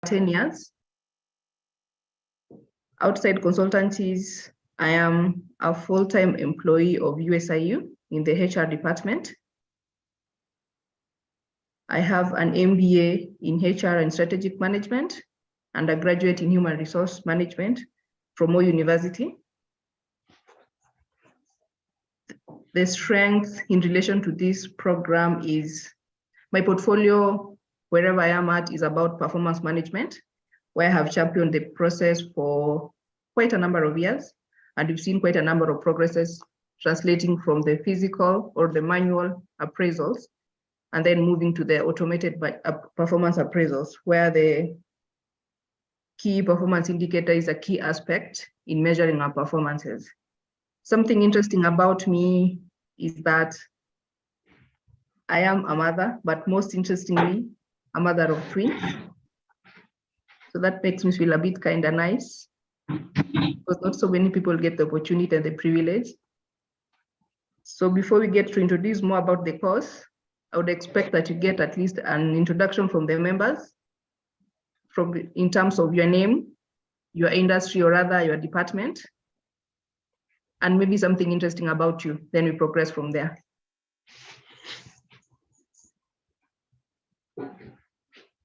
10 years. Outside consultancies, I am a full-time employee of USIU in the HR department. I have an MBA in HR and strategic management and a graduate in human resource management from Moi University. The strength in relation to this program is my portfolio, wherever I am at, is about performance management, where I have championed the process for quite a number of years. And we've seen quite a number of progresses translating from the physical or the manual appraisals, and then moving to the automated performance appraisals, where the key performance indicator is a key aspect in measuring our performances. Something interesting about me is that I am a mother, but most interestingly, a mother of twins. So that makes me feel a bit kind of nice, because not so many people get the opportunity and the privilege. So before we get to introduce more about the course, I would expect that you get at least an introduction from the members, in terms of your name, your industry, or rather your department, and maybe something interesting about you. Then we progress from there.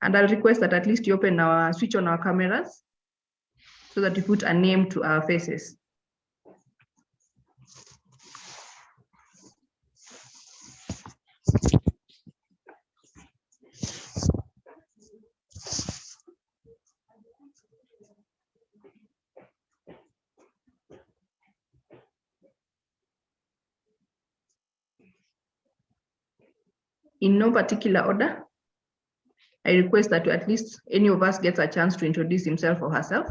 And I'll request that at least you switch on our cameras so that we put a name to our faces. In no particular order, I request that at least any of us gets a chance to introduce himself or herself.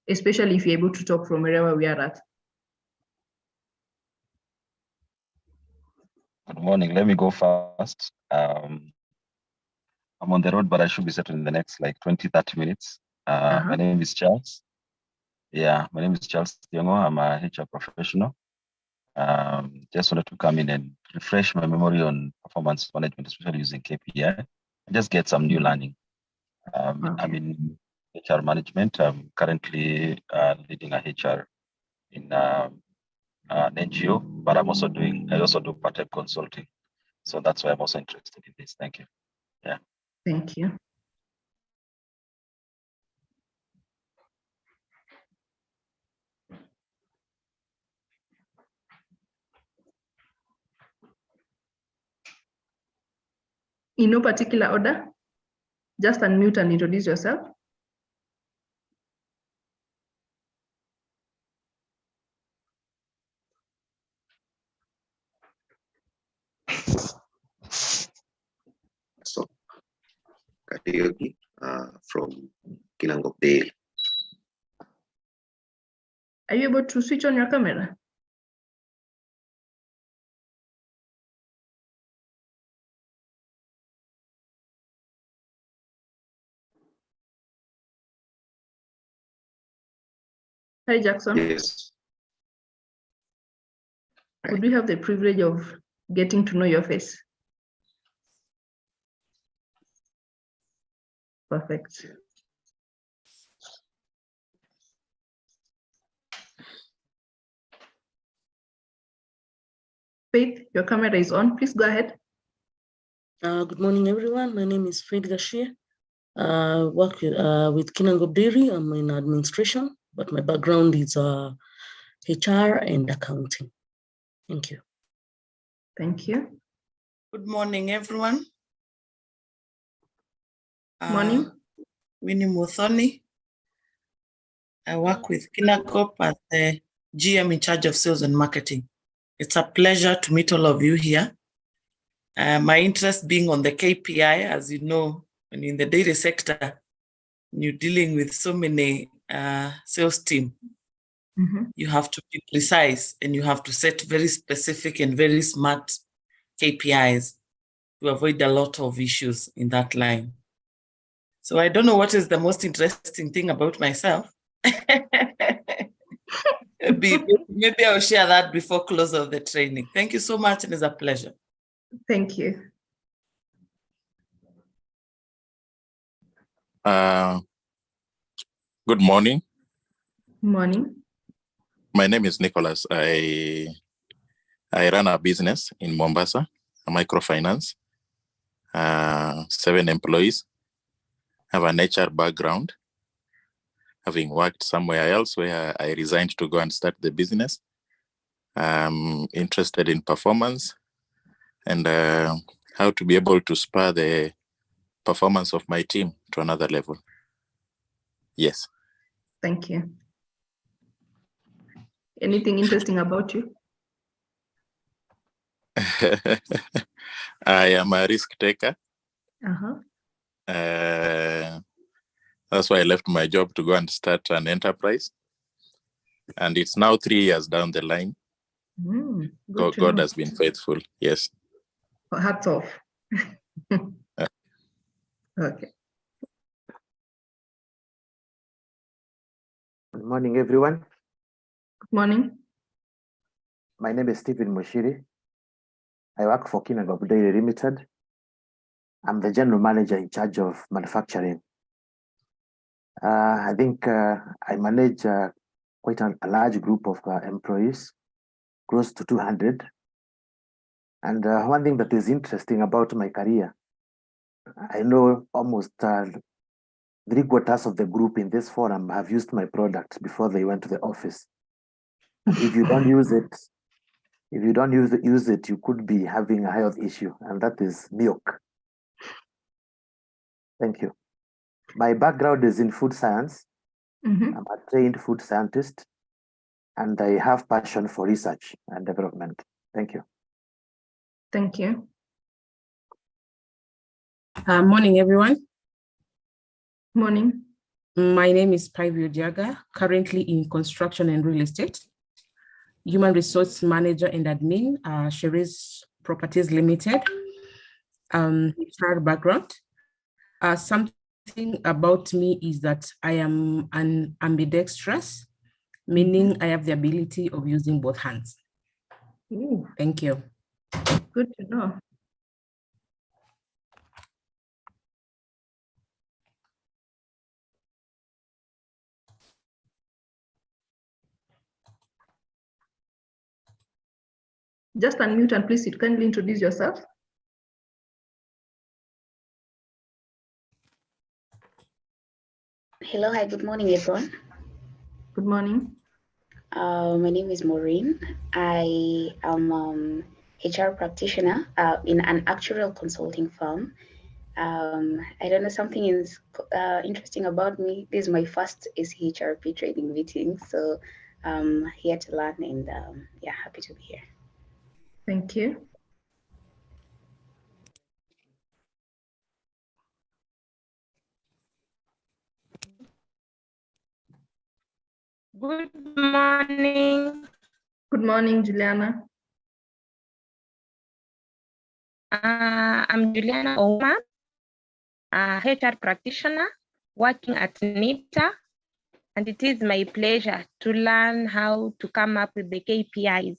Especially if you're able to talk from wherever we are at. Good morning. Let me go first. I'm on the road, but I should be settled in the next like 20, 30 minutes. My name is Charles. Yeah, my name is Charles Tiongo. I'm a HR professional. Just wanted to come in and refresh my memory on performance management, especially using KPI, and just get some new learning. I'm in HR management. I'm currently leading a HR in an NGO, but I also do part-time consulting. So that's why I'm also interested in this. Thank you. Yeah. Thank you. In no particular order, just unmute and introduce yourself. So, Katayogi from Kinangop Dale. Are you able to switch on your camera? Hi, Jackson. Yes. Would we have the privilege of getting to know your face? Perfect. Faith, your camera is on. Please go ahead. Good morning, everyone. My name is Faith Gashia. I work with Kinangop Dairy. I'm in administration, but my background is HR and accounting. Thank you. Thank you. Good morning, everyone. Morning. Winnie Muthoni. I work with Kinangop as the GM in charge of sales and marketing. It's a pleasure to meet all of you here. My interest being on the KPI, as you know, when in the dairy sector, you're dealing with so many sales team. You have to be precise and you have to set very specific and very smart KPIs to avoid a lot of issues in that line. So I don't know what is the most interesting thing about myself. Maybe I'll share that before close of the training. Thank you so much, and it's a pleasure. Thank you. Good morning. Morning. My name is Nicholas. I run a business in Mombasa, a microfinance, 7 employees, have an HR background, having worked somewhere else where I resigned to go and start the business. I'm interested in performance and how to be able to spur the performance of my team to another level. Yes. Thank you. Anything interesting about you? I am a risk taker. Uh-huh. That's why I left my job to go and start an enterprise. And it's now 3 years down the line. God has been faithful. Yes. Hats off. Okay. Good morning, everyone. Good morning. My name is Stephen Mushiri. I work for Kinangop Dairy Limited. I'm the general manager in charge of manufacturing. I think I manage quite a large group of employees, close to 200. And one thing that is interesting about my career, I know almost 3/4 of the group in this forum have used my product before they went to the office. And if you don't use it, you could be having a health issue, and that is milk. Thank you. My background is in food science. I'm a trained food scientist, and I have passion for research and development. Thank you. Thank you. Morning, everyone. Morning. My name is Privio Diaga, currently in construction and real estate. Human resource manager and admin, Sherry's Properties Limited. HR background. Something about me is that I am an ambidextrous, meaning I have the ability of using both hands. Ooh, thank you. good to know. Just unmute and please kindly introduce yourself. Hello, hi, good morning, everyone. Good morning. My name is Maureen. I am HR practitioner in an actuarial consulting firm. I don't know, something is interesting about me. This is my first SHRP training meeting, so I'm here to learn and yeah, happy to be here. Thank you. Good morning. Good morning, Juliana. I'm Juliana Ouma, a HR practitioner working at NITA, and it is my pleasure to learn how to come up with the KPIs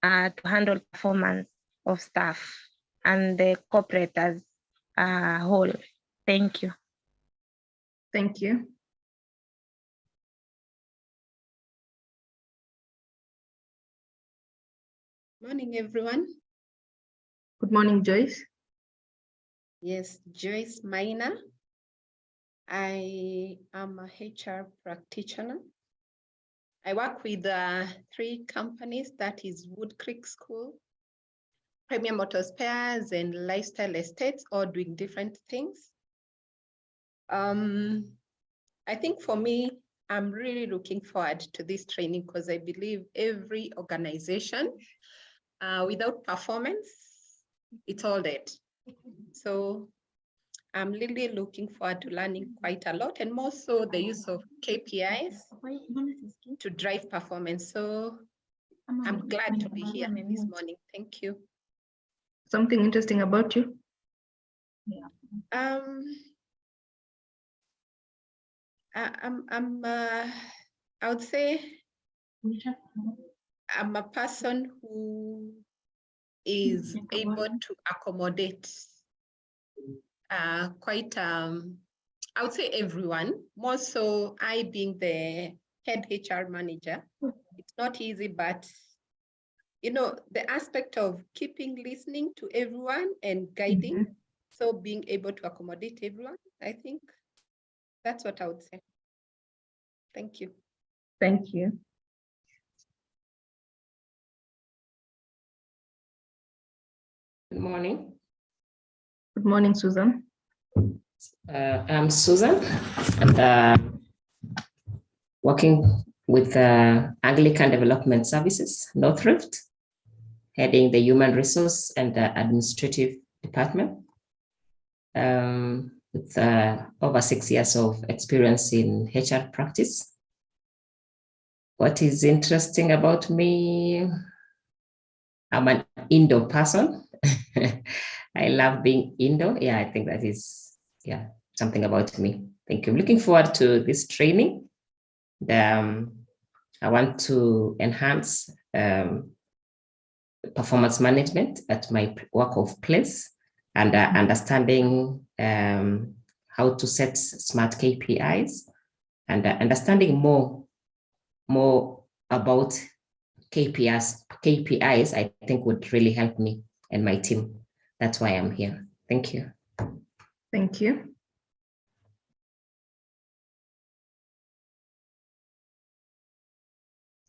to handle performance of staff and the corporate as a whole. Thank you. Thank you. Morning, everyone. Good morning, Joyce. Yes, Joyce Maina. I am a HR practitioner. I work with 3 companies, that is Wood Creek School, Premier Motor Spares, and Lifestyle Estates, all doing different things. I think for me, I'm really looking forward to this training because I believe every organization without performance, it's all dead. So I'm really looking forward to learning quite a lot, and more so the use of KPIs to drive performance. So I'm glad to be here this morning. Thank you. Something interesting about you? I would say I'm a person who is able to accommodate quite, I would say everyone, more so I being the head HR manager. It's not easy, but you know, the aspect of keeping listening to everyone and guiding, so being able to accommodate everyone, I think that's what I would say. Thank you. Thank you. Good morning. Good morning, Susan. I'm Susan, and working with Anglican Development Services, North Rift, heading the Human Resource and Administrative Department. With over 6 years of experience in HR practice. What is interesting about me? I'm an indoor person. I love being indoor. Yeah, I think that is something about me. Thank you. I'm looking forward to this training. I want to enhance performance management at my work of place and understanding how to set smart KPIs and understanding more about KPIs, I think would really help me and my team. That's why I'm here. Thank you. Thank you.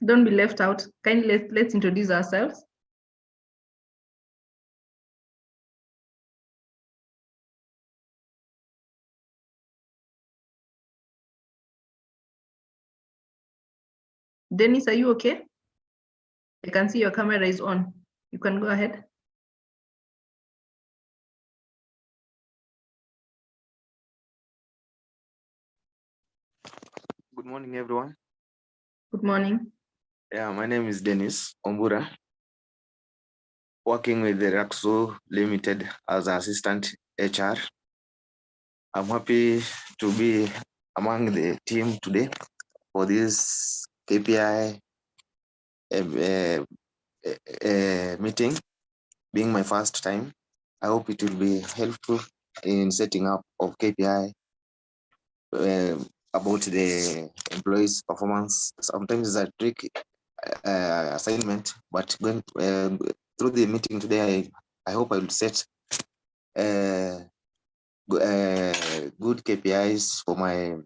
Don't be left out. Kindly let's introduce ourselves. Dennis, are you okay? I can see your camera is on. You can go ahead. Good morning, everyone. Good morning. Yeah, my name is Dennis Ombura, working with the Raxo Limited as assistant HR. I'm happy to be among the team today for this KPI meeting, being my first time. I hope it will be helpful in setting up of KPI about the employees' performance. Sometimes it's a tricky assignment, but going through the meeting today, I hope I will set good KPIs for my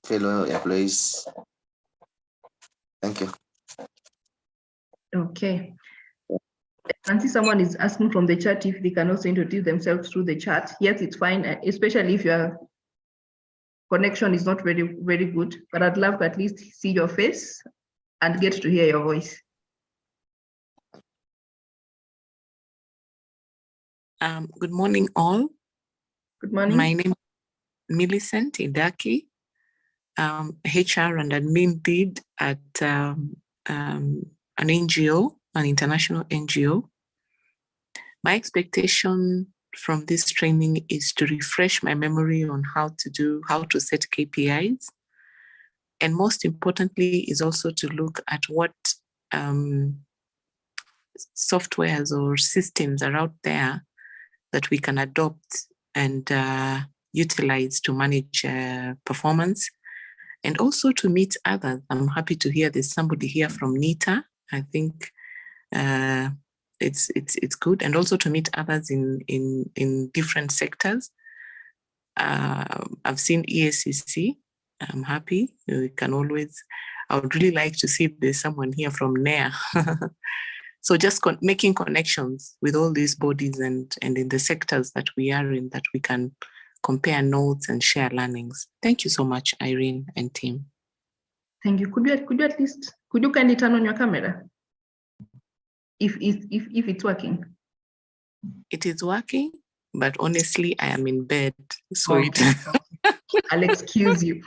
fellow employees. Thank you. Okay. I see someone is asking from the chat if they can also introduce themselves through the chat. Yes, it's fine, especially if your connection is not very good, but I'd love to at least see your face and get to hear your voice. Good morning, all. Good morning. My name is Millicent Idaki, HR and admin lead at an NGO, an international NGO. My expectation from this training is to refresh my memory on how to set KPIs. And most importantly is also to look at what softwares or systems are out there that we can adopt and utilize to manage performance and also to meet others. I'm happy to hear there's somebody here from NITA. I think it's good, and also to meet others in different sectors. I've seen EACC. I'm happy. We can always. I would really like to see if there's someone here from NEA. So just making connections with all these bodies and in the sectors that we are in, that we can compare notes and share learnings. Thank you so much, Irene and team. Thank you. Could you kindly turn on your camera? If it's working. It is working, but honestly, I am in bed. So okay. I'll excuse you.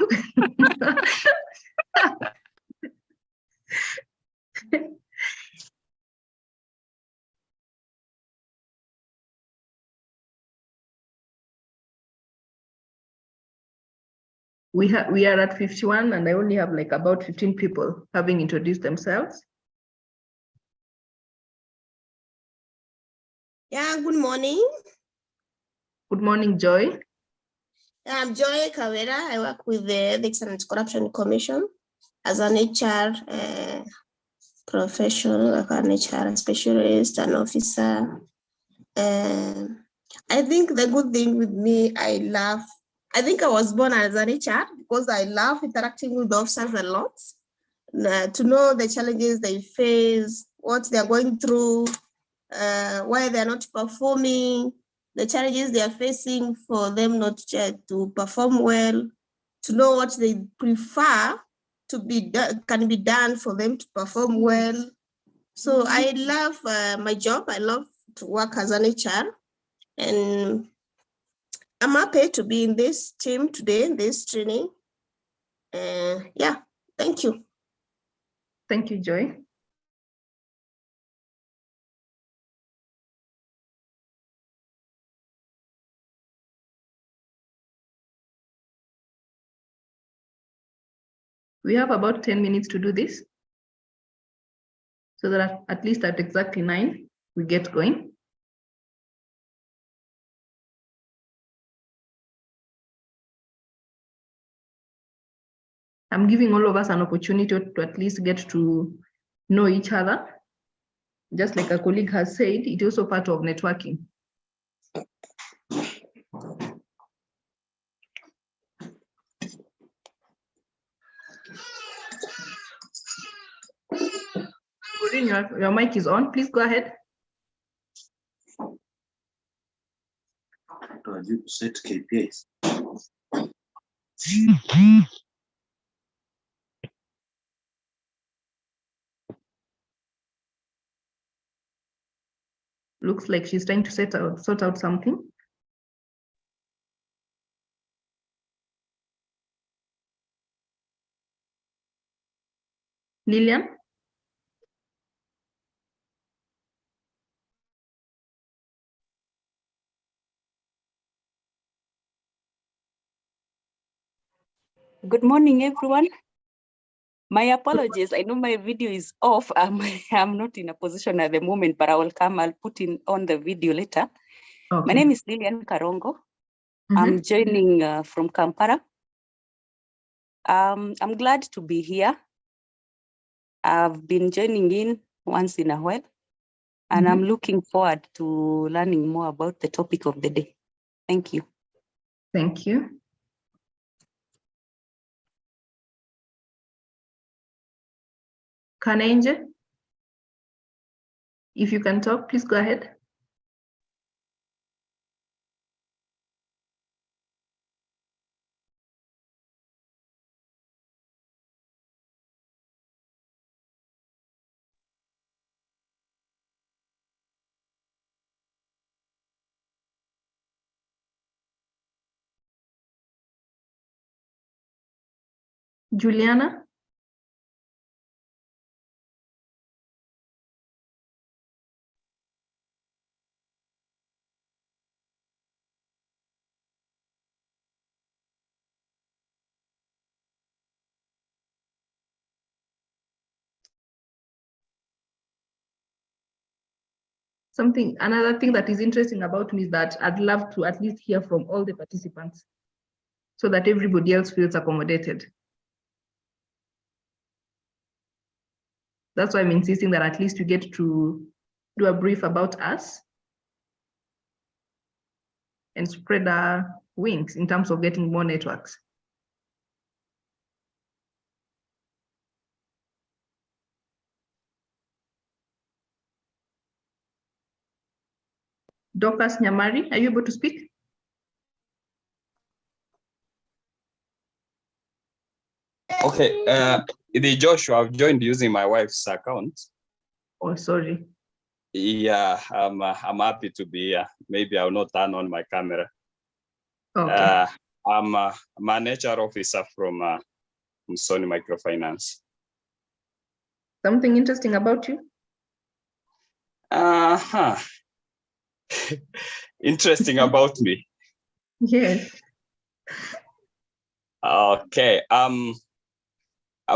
We are at 51 and I only have like about 15 people having introduced themselves. Yeah, good morning. Good morning, Joy. I'm Joy Kawera. I work with the Ethics and Corruption Commission as an HR professional, like an HR specialist, an officer. I think the good thing with me, I think I was born as an HR because I love interacting with the officers a lot, to know the challenges they face, what they're going through, why they're not performing, the challenges they are facing for them not to perform well, to know what they prefer to be can be done for them to perform well. So I love my job. I love to work as an HR, and I'm happy to be in this team today, in this training. Yeah, thank you. Thank you, Joy. We have about 10 minutes to do this, so that at least at exactly 9, we get going. I'm giving all of us an opportunity to at least get to know each other. Just like a colleague has said, it is also part of networking. Maureen, your mic is on. Please go ahead. Set KPIs. Looks like she's trying to sort out something. Lillian? Good morning, everyone. My apologies. I know my video is off. I'm not in a position at the moment, but I'll put on the video later. Okay. My name is Lillian Karongo. I'm joining from Kampala. I'm glad to be here. I've been joining in once in a while, and I'm looking forward to learning more about the topic of the day. Thank you. Thank you. Kanenje, if you can talk, please go ahead. Juliana? Another thing that is interesting about me is that I'd love to at least hear from all the participants so that everybody else feels accommodated. That's why I'm insisting that at least you get to do a brief about us and spread our wings in terms of getting more networks. Dorcas Nyamari, are you able to speak? Okay, the Joshua, I've joined using my wife's account. Oh, sorry. Yeah, I'm happy to be here. Maybe I'll not turn on my camera. Okay. I'm a HR officer from Sony Microfinance. Something interesting about you? Interesting about me. Yes. Okay. I'm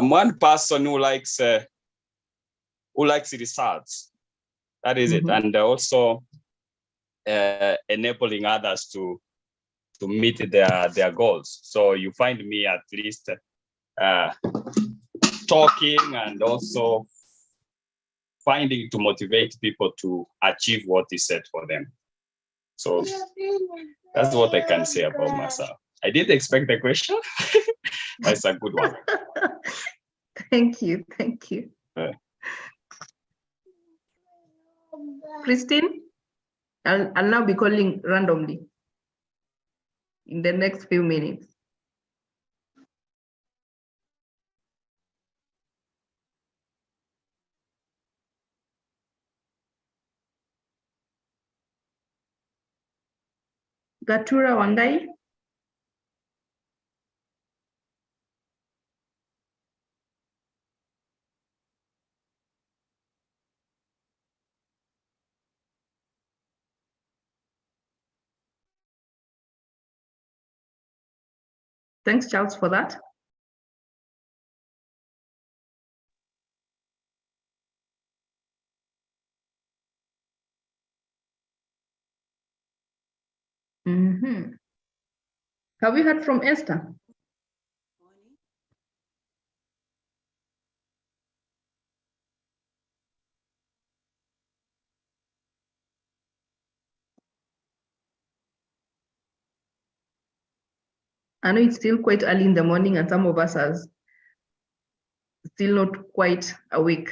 one person who likes research. That is it. And also enabling others to meet their goals. So you find me at least talking and also finding to motivate people to achieve what is set for them. So that's what I can say about myself. I didn't expect the question. That's a good one. Thank you. Thank you. Christine, I'll now be calling randomly in the next few minutes. Gatura Wangai. Thanks, Charles, for that. Have you heard from Esther? I know it's still quite early in the morning and some of us are still not quite awake.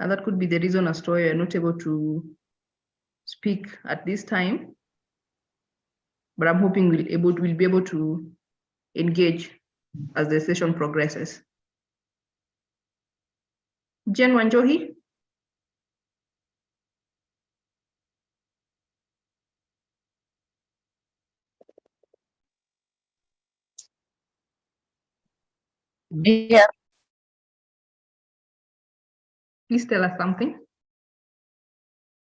And that could be the reason as to why you're not able to speak at this time. But I'm hoping we'll be able to engage as the session progresses. Jen Wanjohi? Yeah. Please tell us something.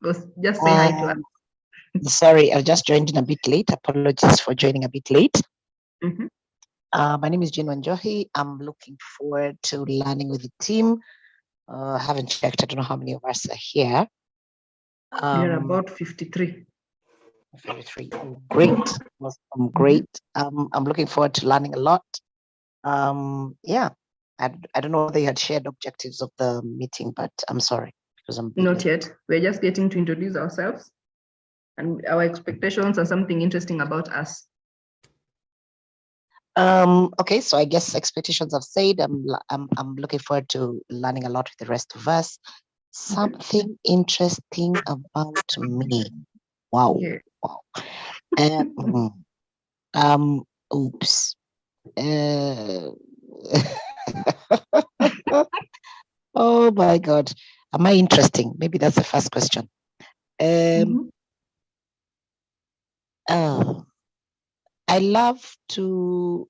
Or just say hi to us. Sorry, I just joined in a bit late. Apologies for joining a bit late. My name is Jane Wanjohi. I'm looking forward to learning with the team. I haven't checked. I don't know how many of us are here. We're about 53. 53. Oh, great. Awesome. Great. I'm looking forward to learning a lot. Yeah. I don't know whether you had shared objectives of the meeting, but I'm sorry because I'm not yet. We're just getting to introduce ourselves and our expectations and something interesting about us. Okay, so I guess expectations I've said. I'm looking forward to learning a lot with the rest of us. Something interesting about me. Wow. Yeah. Wow. Oops. Oh my God. Am I interesting? Maybe that's the first question. I love to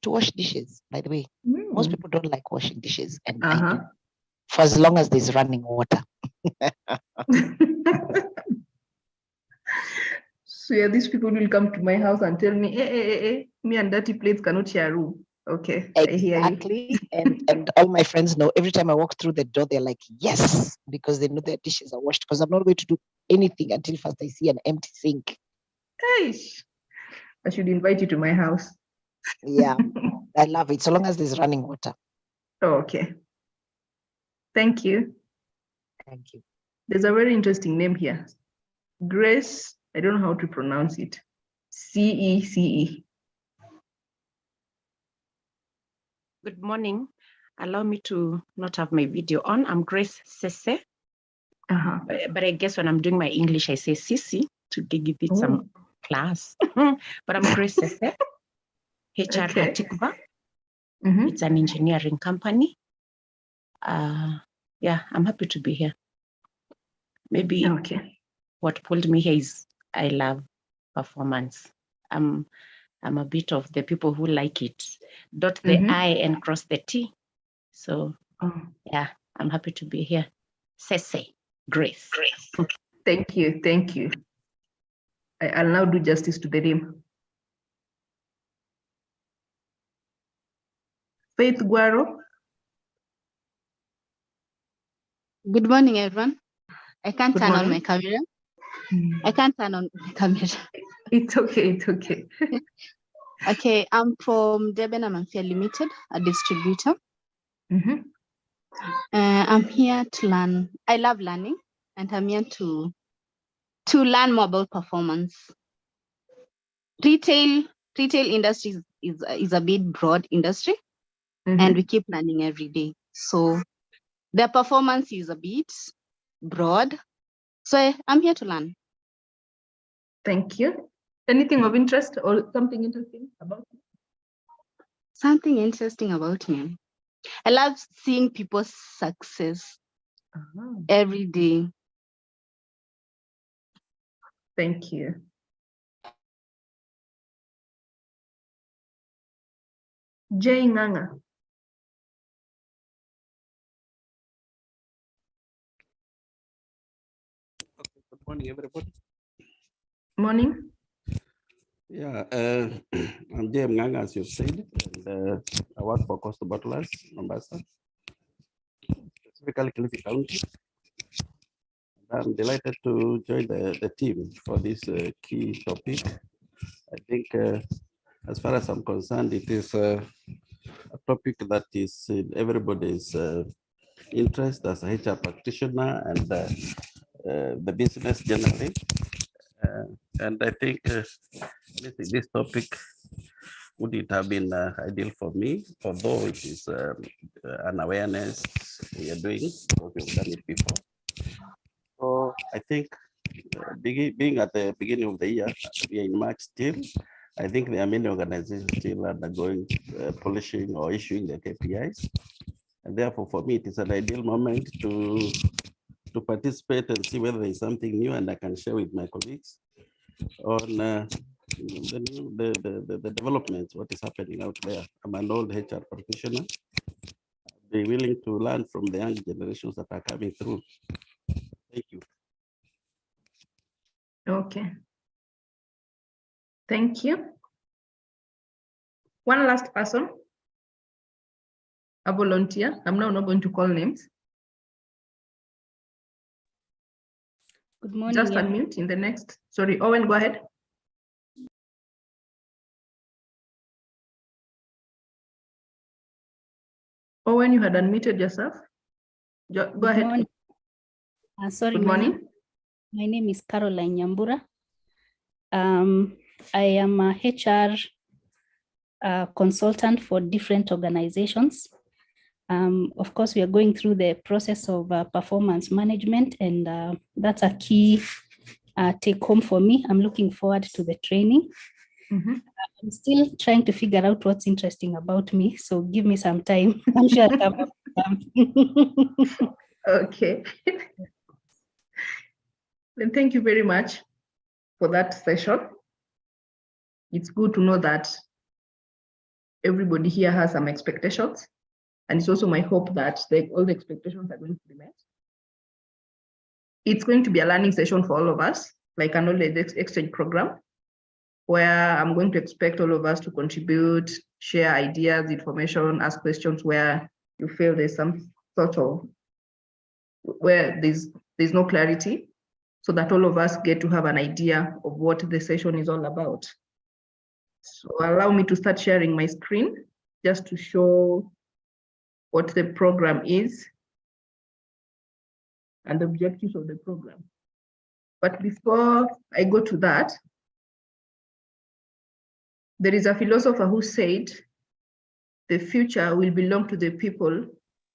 wash dishes, by the way. Most people don't like washing dishes, and I do, for as long as there's running water. So yeah, these people will come to my house and tell me, hey, me and dirty plates cannot share a room. Okay, exactly. and all my friends know every time I walk through the door, they're like, yes, because they know their dishes are washed, because I'm not going to do anything until first I see an empty sink. Hey, I should invite you to my house. Yeah, I love it, so long as there's running water. Oh, okay. Thank you. Thank you. There's a very interesting name here. Grace, I don't know how to pronounce it. C-E-C-E. Good morning. Allow me to not have my video on. I'm Grace Sese. But I guess when I'm doing my English, I say Sisi to give it some class. But I'm Grace Sese, HR Hatikva. It's an engineering company. Yeah, I'm happy to be here. Maybe what pulled me here is I love performance. I'm a bit of the people who like it. Dot the I and cross the T. So yeah, I'm happy to be here. Sese, Grace. Thank you, thank you. I'll now do justice to the name. Faith Guaro. Good morning, everyone. I can't Good turn on morning. my camera. I can't turn on my camera. It's okay. It's okay. Okay, I'm from Deben Amanfia Limited, a distributor. I'm here to learn. I love learning, and I'm here to learn more about performance. Retail industry is a bit broad industry, and we keep learning every day. So the performance is a bit broad. So I'm here to learn. Thank you. Anything of interest or something interesting about you? Something interesting about me. I love seeing people's success every day. Thank you. Jay Nganga. Good morning, everybody. Morning. Yeah, I'm James Nganga, as you said, and I work for Coastal Bottlers, Mombasa, specifically Kilifi County. I'm delighted to join the team for this key topic. I think, as far as I'm concerned, it is a topic that is in everybody's interest as a HR practitioner and the business generally. And I think this topic would it have been ideal for me, although it is an awareness we are doing because we've done it before. So I think being at the beginning of the year, we are in March still, I think there are many organizations still undergoing polishing or issuing the KPIs. And therefore, for me, it is an ideal moment to participate and see whether there is something new and I can share with my colleagues on the developments, what is happening out there. I'm an old HR practitioner. Be willing to learn from the young generations that are coming through. Thank you. Okay. Thank you. One last person, a volunteer. I'm now not going to call names. Good morning. Just unmute in the next. Sorry, Owen, go ahead. Owen, you had unmuted yourself. Go ahead. Morning. Sorry, Good morning. My name is Caroline Nyambura. I am a HR consultant for different organizations. Of course, we are going through the process of performance management, and that's a key take home for me. I'm looking forward to the training. I'm still trying to figure out what's interesting about me, so give me some time. I'm sure I'll come up with something. Okay. Then thank you very much for that session. It's good to know that everybody here has some expectations, and it's also my hope that all the expectations are going to be met. It's going to be a learning session for all of us, like an knowledge exchange program, where I'm going to expect all of us to contribute, share ideas, information, ask questions where you feel there's some sort of, where there's no clarity, so that all of us get to have an idea of what the session is all about. So allow me to start sharing my screen just to show what the program is and the objectives of the program. But before I go to that, there is a philosopher who said, the future will belong to the people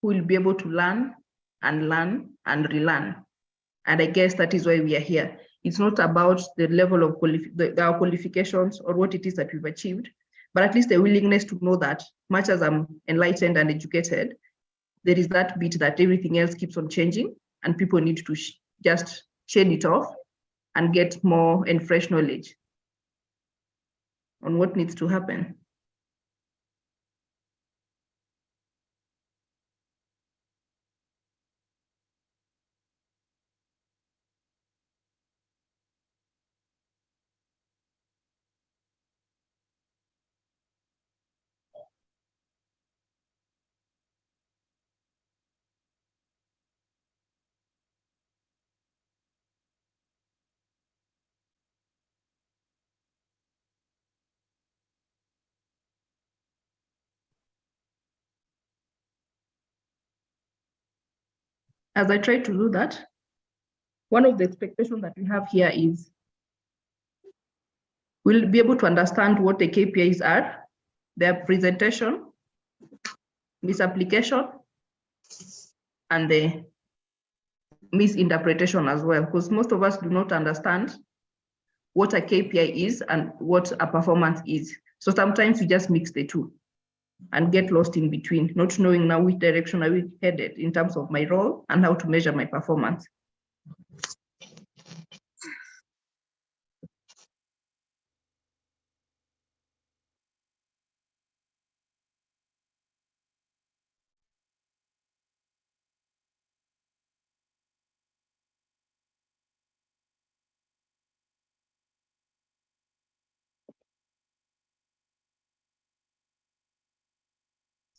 who will be able to learn and relearn. And I guess that is why we are here. It's not about the level of our qualifications or what it is that we've achieved, but at least a willingness to know that much as I'm enlightened and educated, there is that bit that everything else keeps on changing and people need to just shade it off and get more and fresh knowledge on what needs to happen. as I try to do that, one of the expectations that we have here is we'll be able to understand what the KPIs are, their presentation, misapplication, and the misinterpretation as well, because most of us do not understand what a KPI is and what a performance is. So sometimes we just mix the two and get lost in between, not knowing now which direction I will headed in terms of my role and how to measure my performance.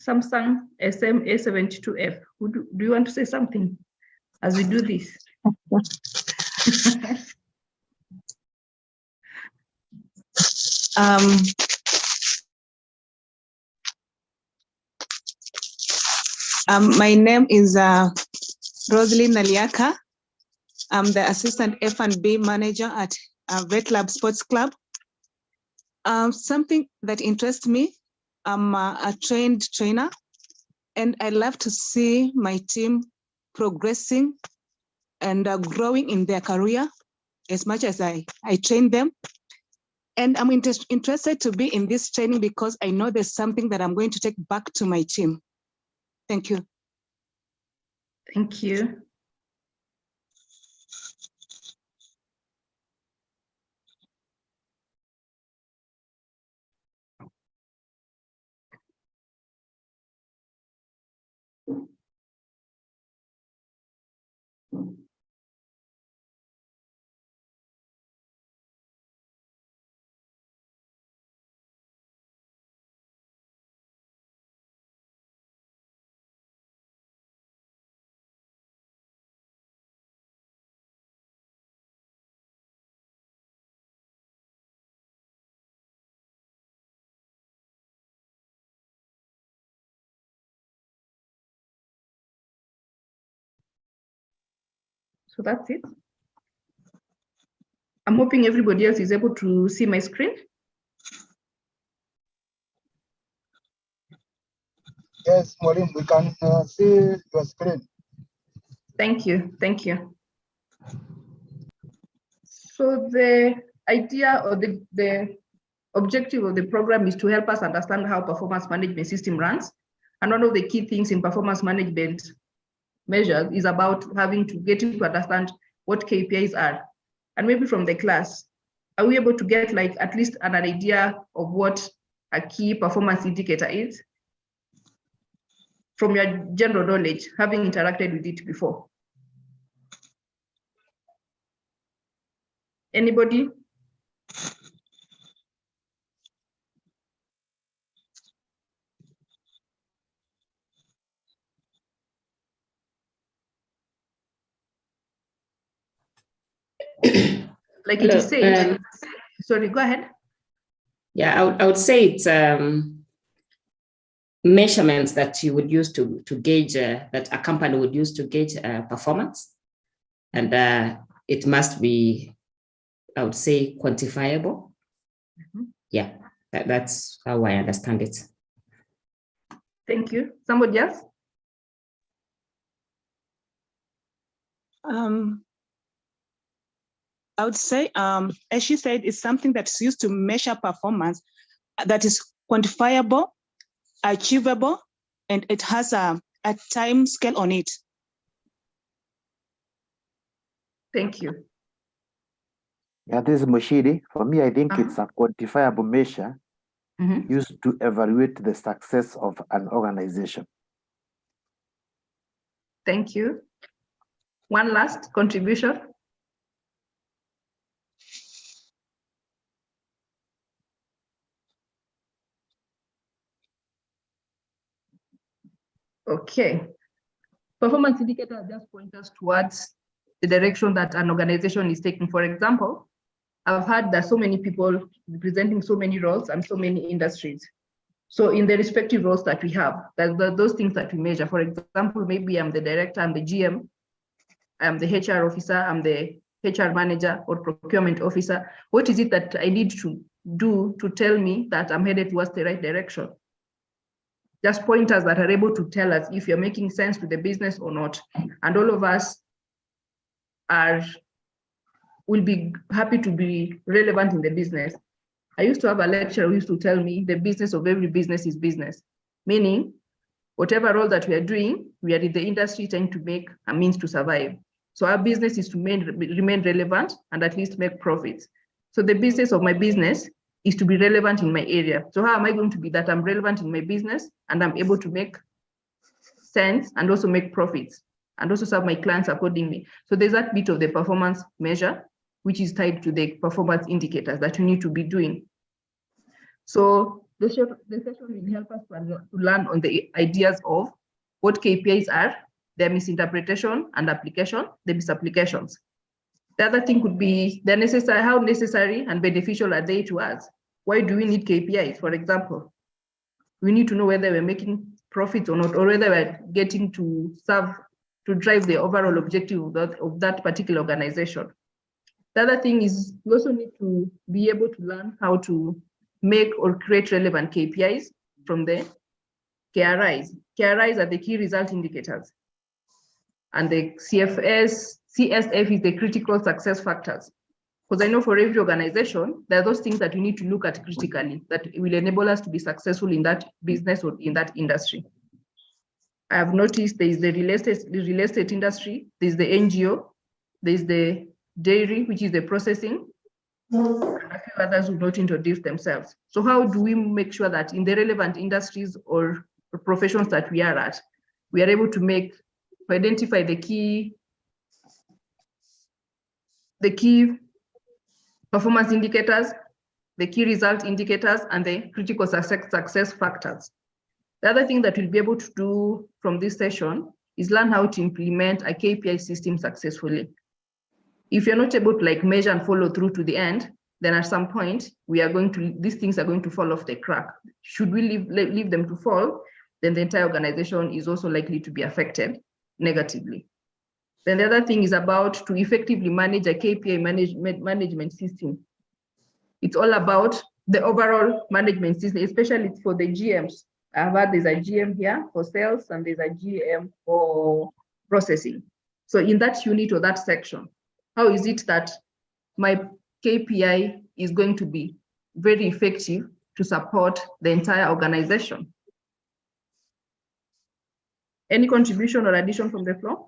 Samsung SM-A72F. Do you want to say something as we do this? My name is Rosaline Naliaka. I'm the assistant F&B manager at Vet Lab Sports Club. Something that interests me, I'm a trained trainer, and I love to see my team progressing and growing in their career as much as I train them. And I'm interested to be in this training because I know there's something that I'm going to take back to my team. Thank you. Thank you. So that's it. I'm hoping everybody else is able to see my screen. Yes, Maureen, we can see your screen. Thank you, thank you. So the idea or the objective of the program is to help us understand how performance management system runs. And one of the key things in performance management measures is about having to get you to understand what KPIs are. And maybe from the class, are we able to get like at least an idea of what a key performance indicator is? From your general knowledge, having interacted with it before. Anybody? Like Hello, it is said, sorry, go ahead. Yeah, I would say it's measurements that you would use to gauge, that a company would use to gauge performance. And it must be, I would say, quantifiable. Mm-hmm. Yeah, that's how I understand it. Thank you. Somebody else? I would say, as she said, it's something that's used to measure performance that is quantifiable, achievable, and it has a time scale on it. Thank you. Yeah, this is Moshiri. For me, I think it's a quantifiable measure used to evaluate the success of an organization. Thank you. One last contribution. Okay. Performance indicators just point us towards the direction that an organization is taking. For example, I've heard that so many people representing so many roles and so many industries. So in the respective roles that we have, those things that we measure. For example, maybe I'm the director and the GM I'm the HR officer, I'm the HR manager or procurement officer. What is it that I need to do to tell me that I'm headed towards the right direction? Just pointers that are able to tell us if you're making sense to the business or not. And all of us will be happy to be relevant in the business. I used to have a lecturer who used to tell me the business of every business is business, meaning whatever role that we are doing, we are in the industry trying to make a means to survive. So our business is to remain relevant and at least make profits. So the business of my business is to be relevant in my area. So how am I going to be that I'm relevant in my business and I'm able to make sense and also make profits and also serve my clients accordingly? So there's that bit of the performance measure, which is tied to the performance indicators that you need to be doing. So the session will help us to learn on the ideas of what KPIs are, their misinterpretation and application, the misapplications. The other thing could be how necessary and beneficial are they to us? Why do we need KPIs? For example, we need to know whether we're making profits or not, or whether we're getting to drive the overall objective of that particular organization. The other thing is we also need to be able to learn how to make or create relevant KPIs from the KRIs. KRIs are the key result indicators. And the CSF is the critical success factors. Because I know for every organization, there are those things that we need to look at critically that will enable us to be successful in that business or in that industry. I have noticed there is the real estate industry, there's the NGO, there's the dairy, which is the processing, and a few others will not introduce themselves. So how do we make sure that in the relevant industries or professions that we are at, we are able to identify the key performance indicators, the key result indicators, and the critical success factors. The other thing that we'll be able to do from this session is learn how to implement a KPI system successfully. If you're not able to measure and follow through to the end, then at some point these things are going to fall off the crack. Should we leave them to fall, then the entire organization is also likely to be affected negatively. Then the other thing is about to effectively manage a KPI management system. It's all about the overall management system, especially for the GMs. I've heard there's a GM here for sales and there's a GM for processing. So in that unit or that section, how is it that my KPI is going to be very effective to support the entire organization? Any contribution or addition from the floor?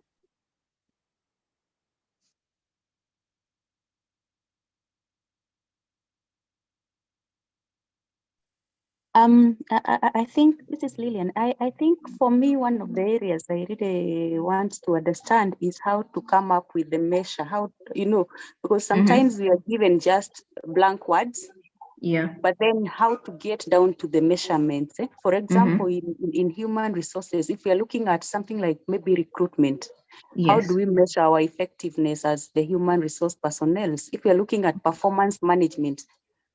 I think this is Lillian. I think for me, one of the areas I really want to understand is how to come up with the measure, because sometimes we are given just blank words. Yeah. But then how to get down to the measurements. For example, in human resources, if we are looking at something like maybe recruitment, how do we measure our effectiveness as the human resource personnel? If we are looking at performance management,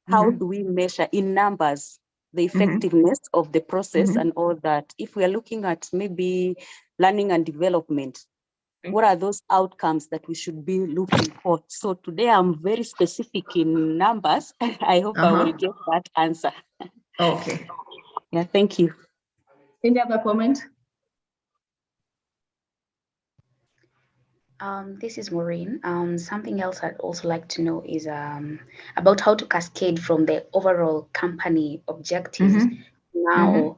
how do we measure in numbers the effectiveness of the process and all that? If we are looking at maybe learning and development, what are those outcomes that we should be looking for? So today I'm very specific in numbers. I hope I will get that answer. Okay. Yeah, thank you. Any other comment? This is Maureen. Something else I'd also like to know is about how to cascade from the overall company objectives. Now,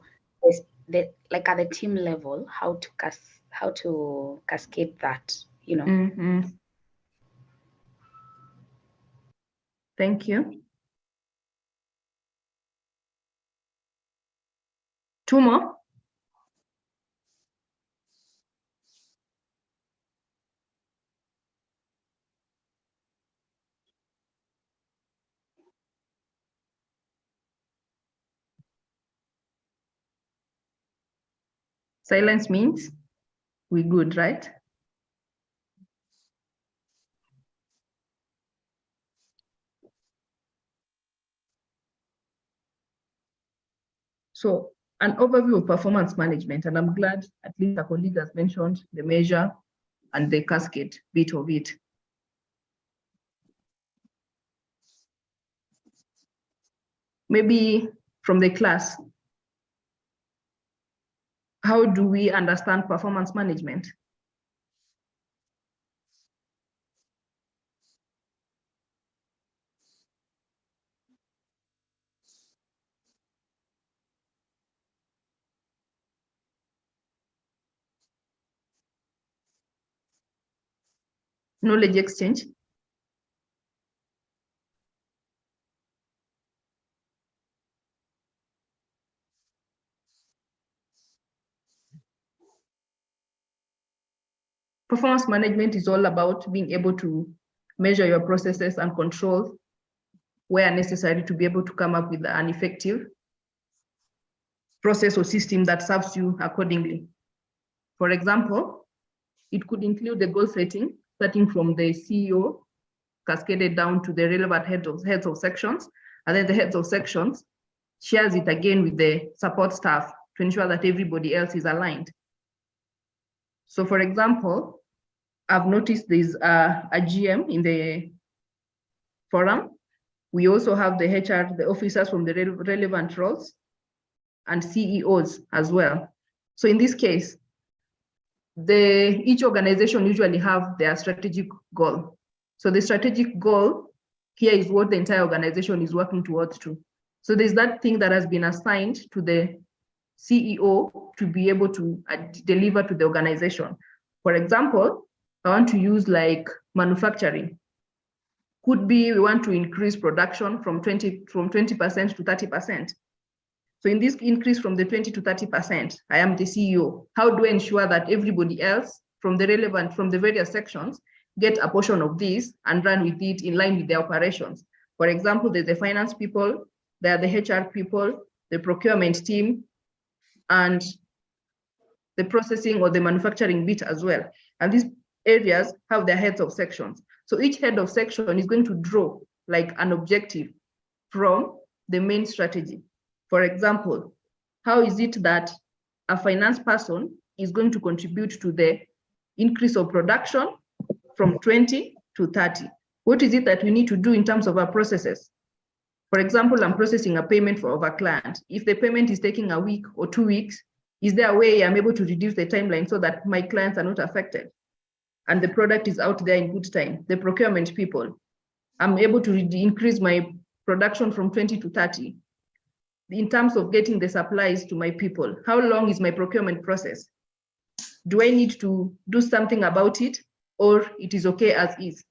like at the team level, how to cascade that, Thank you. Two more. Silence means we're good, right? So an overview of performance management, and I'm glad at least a colleague has mentioned the measure, and the cascade bit of it. Maybe from the class, how do we understand performance management? Knowledge exchange. Performance management is all about being able to measure your processes and control where necessary to be able to come up with an effective process or system that serves you accordingly. For example, it could include the goal setting, starting from the CEO, cascaded down to the relevant heads of sections, and then the heads of sections shares it again with the support staff to ensure that everybody else is aligned. So for example, I've noticed there's a GM in the forum. We also have the HR, the officers from the relevant roles, and CEOs as well. So in this case, each organization usually have their strategic goal. So the strategic goal here is what the entire organization is working towards to. So there's that thing that has been assigned to the CEO to be able to deliver to the organization. For example, I want to use like manufacturing. Could be we want to increase production from 20% to 30%. So in this increase from the 20 to 30%, I am the CEO. How do I ensure that everybody else from the various sections get a portion of this and run with it in line with their operations? For example, there's the finance people, there are the HR people, the procurement team, and the processing or the manufacturing bit as well. And these areas have their heads of sections. So each head of section is going to draw like an objective from the main strategy. For example, how is it that a finance person is going to contribute to the increase of production from 20 to 30? What is it that we need to do in terms of our processes? For example, I'm processing a payment of a client. If the payment is taking a week or 2 weeks, is there a way I'm able to reduce the timeline so that my clients are not affected and the product is out there in good time? The procurement people, I'm able to increase my production from 20 to 30. In terms of getting the supplies to my people, how long is my procurement process? Do I need to do something about it, or it is okay as is?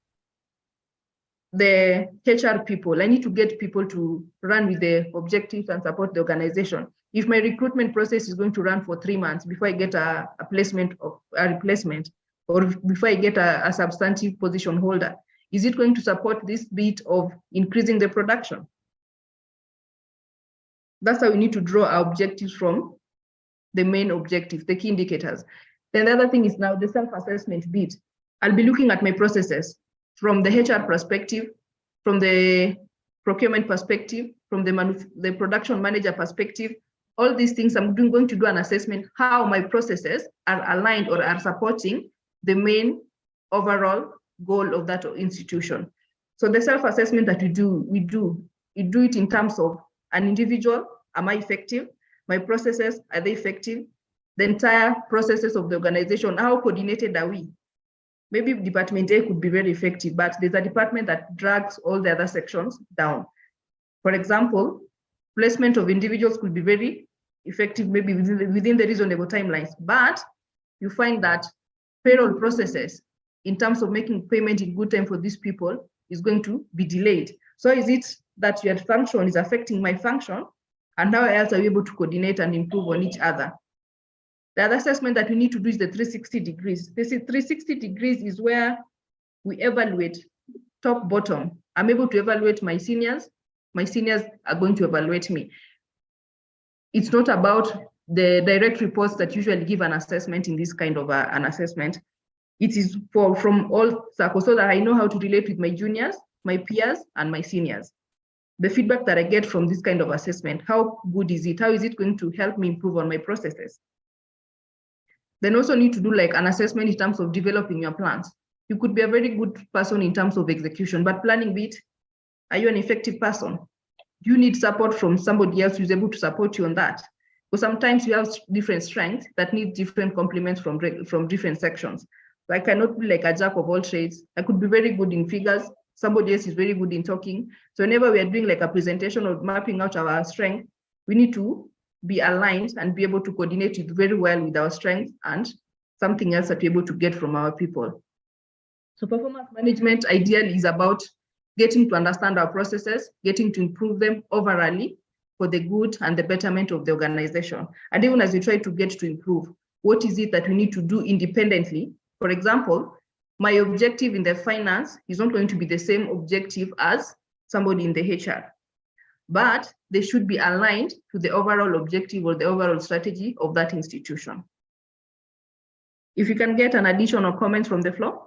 The HR people, I need to get people to run with the objectives and support the organization. If my recruitment process is going to run for 3 months before I get a placement of a replacement, or before I get a substantive position holder, is it going to support this bit of increasing the production? That's how we need to draw our objectives from the main objectives, the key indicators. Then the other thing is now the self-assessment bit. I'll be looking at my processes from the HR perspective, from the procurement perspective, from the production manager perspective. All these things, I'm going to do an assessment how my processes are aligned or are supporting the main overall goal of that institution. So the self-assessment that we do it in terms of an individual. Am I effective? My processes, are they effective? The entire processes of the organization, how coordinated are we? Maybe department A could be very effective, but there's a department that drags all the other sections down. For example, placement of individuals could be very effective, maybe within the reasonable timelines, but you find that payroll processes in terms of making payment in good time for these people is going to be delayed. So is it that your function is affecting my function, and how else are we able to coordinate and improve on each other? The other assessment that we need to do is the 360 degrees. This is 360 degrees is where we evaluate top, bottom. I'm able to evaluate my seniors are going to evaluate me. It's not about the direct reports that usually give an assessment in this kind of an assessment. It is from all circles so that I know how to relate with my juniors, my peers, and my seniors. The feedback that I get from this kind of assessment, how good is it? How is it going to help me improve on my processes? Then also need to do like an assessment in terms of developing your plans. You could be a very good person in terms of execution, but planning bit, are you an effective person? Do you need support from somebody else who's able to support you on that? Because sometimes you have different strengths that need different complements from different sections. So I cannot be like a jack of all trades. I could be very good in figures. Somebody else is very good in talking. So whenever we are doing like a presentation or mapping out our strength, we need to be aligned and be able to coordinate it very well with our strengths and something else that we're able to get from our people. So performance management ideally is about getting to understand our processes, getting to improve them overall for the good and the betterment of the organization. And even as we try to get to improve, what is it that we need to do independently? For example, my objective in the finance is not going to be the same objective as somebody in the HR, but they should be aligned to the overall objective or the overall strategy of that institution. If you can get an additional comment from the floor.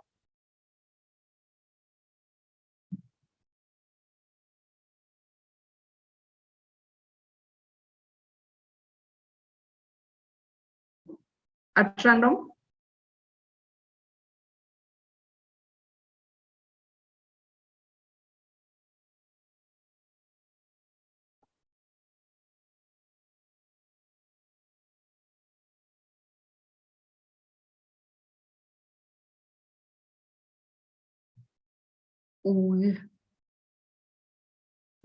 At random. We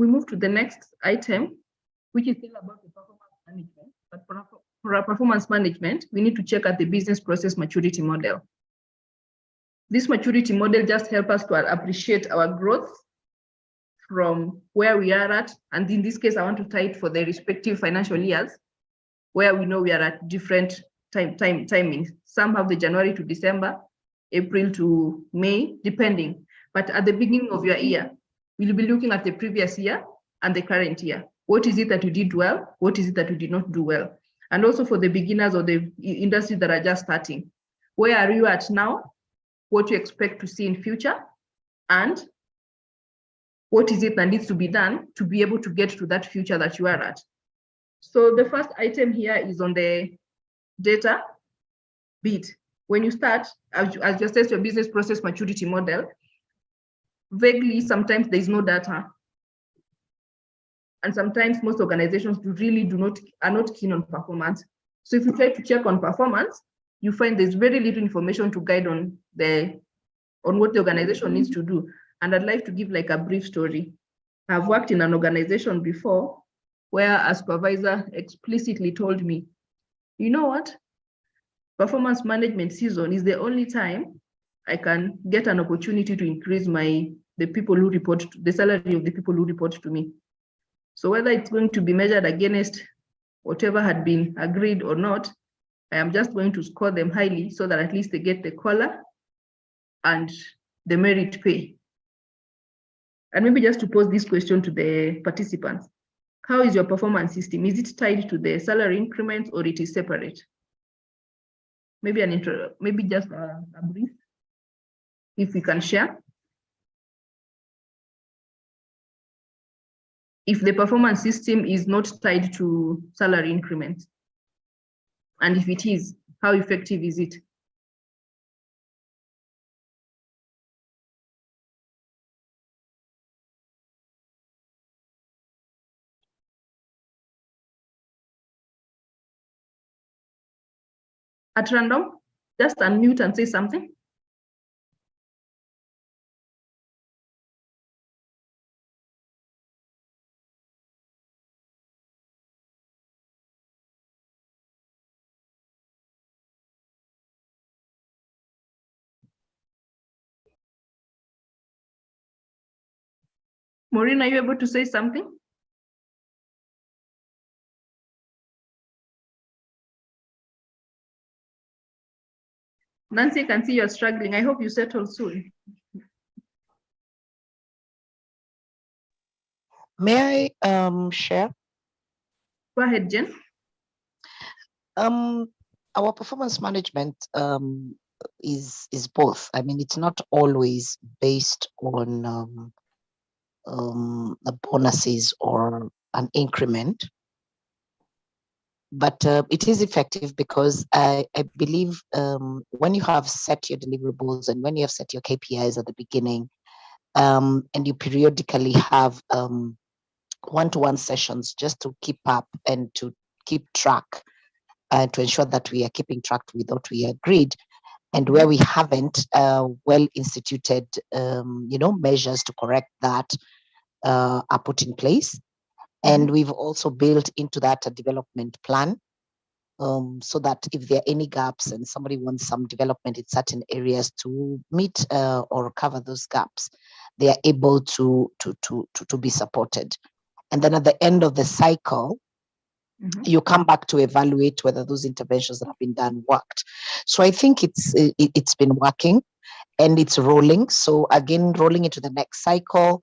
move to the next item, which is still about the performance management. But for our performance management, we need to check at the business process maturity model. This maturity model just helps us to appreciate our growth from where we are at. And in this case, I want to tie it for the respective financial years, where we know we are at different timings. Some have the January to December, April to May, depending. But at the beginning of your year, we'll be looking at the previous year and the current year. What is it that you did well? What is it that you did not do well? And also for the beginners or the industries that are just starting, where are you at now? What you expect to see in future? And what is it that needs to be done to be able to get to that future that you are at? So the first item here is on the data bit. When you start, as you assess your business process maturity model, vaguely, sometimes there is no data. And sometimes most organizations are not keen on performance. So if you try to check on performance, you find there's very little information to guide on what the organization needs to do. And I'd like to give like a brief story. I've worked in an organization before where a supervisor explicitly told me, you know what? Performance management season is the only time I can get an opportunity to increase the people who report, the salary of the people who report to me. So whether it's going to be measured against whatever had been agreed or not, I am just going to score them highly so that at least they get the collar and the merit pay. And maybe just to pose this question to the participants, how is your performance system? Is it tied to the salary increments or it is separate? Maybe maybe just a brief, if we can share. If the performance system is not tied to salary increments, and if it is, how effective is it? At random, just unmute and say something. Maureen, are you able to say something? Nancy, I can see you're struggling. I hope you settle soon. May I share? Go ahead, Jen. Our performance management is both. I mean, it's not always based on the bonuses or an increment. but it is effective because I believe when you have set your deliverables and when you have set your KPIs at the beginning, and you periodically have one-to-one sessions just to keep up and to keep track and to ensure that we are keeping track with what we agreed, and where we haven't well instituted measures to correct that are put in place. And we've also built into that a development plan, so that if there are any gaps and somebody wants some development in certain areas to meet or cover those gaps, they are able to be supported. And then at the end of the cycle, you come back to evaluate whether those interventions that have been done worked. So I think it's been working and it's rolling. So again, rolling into the next cycle.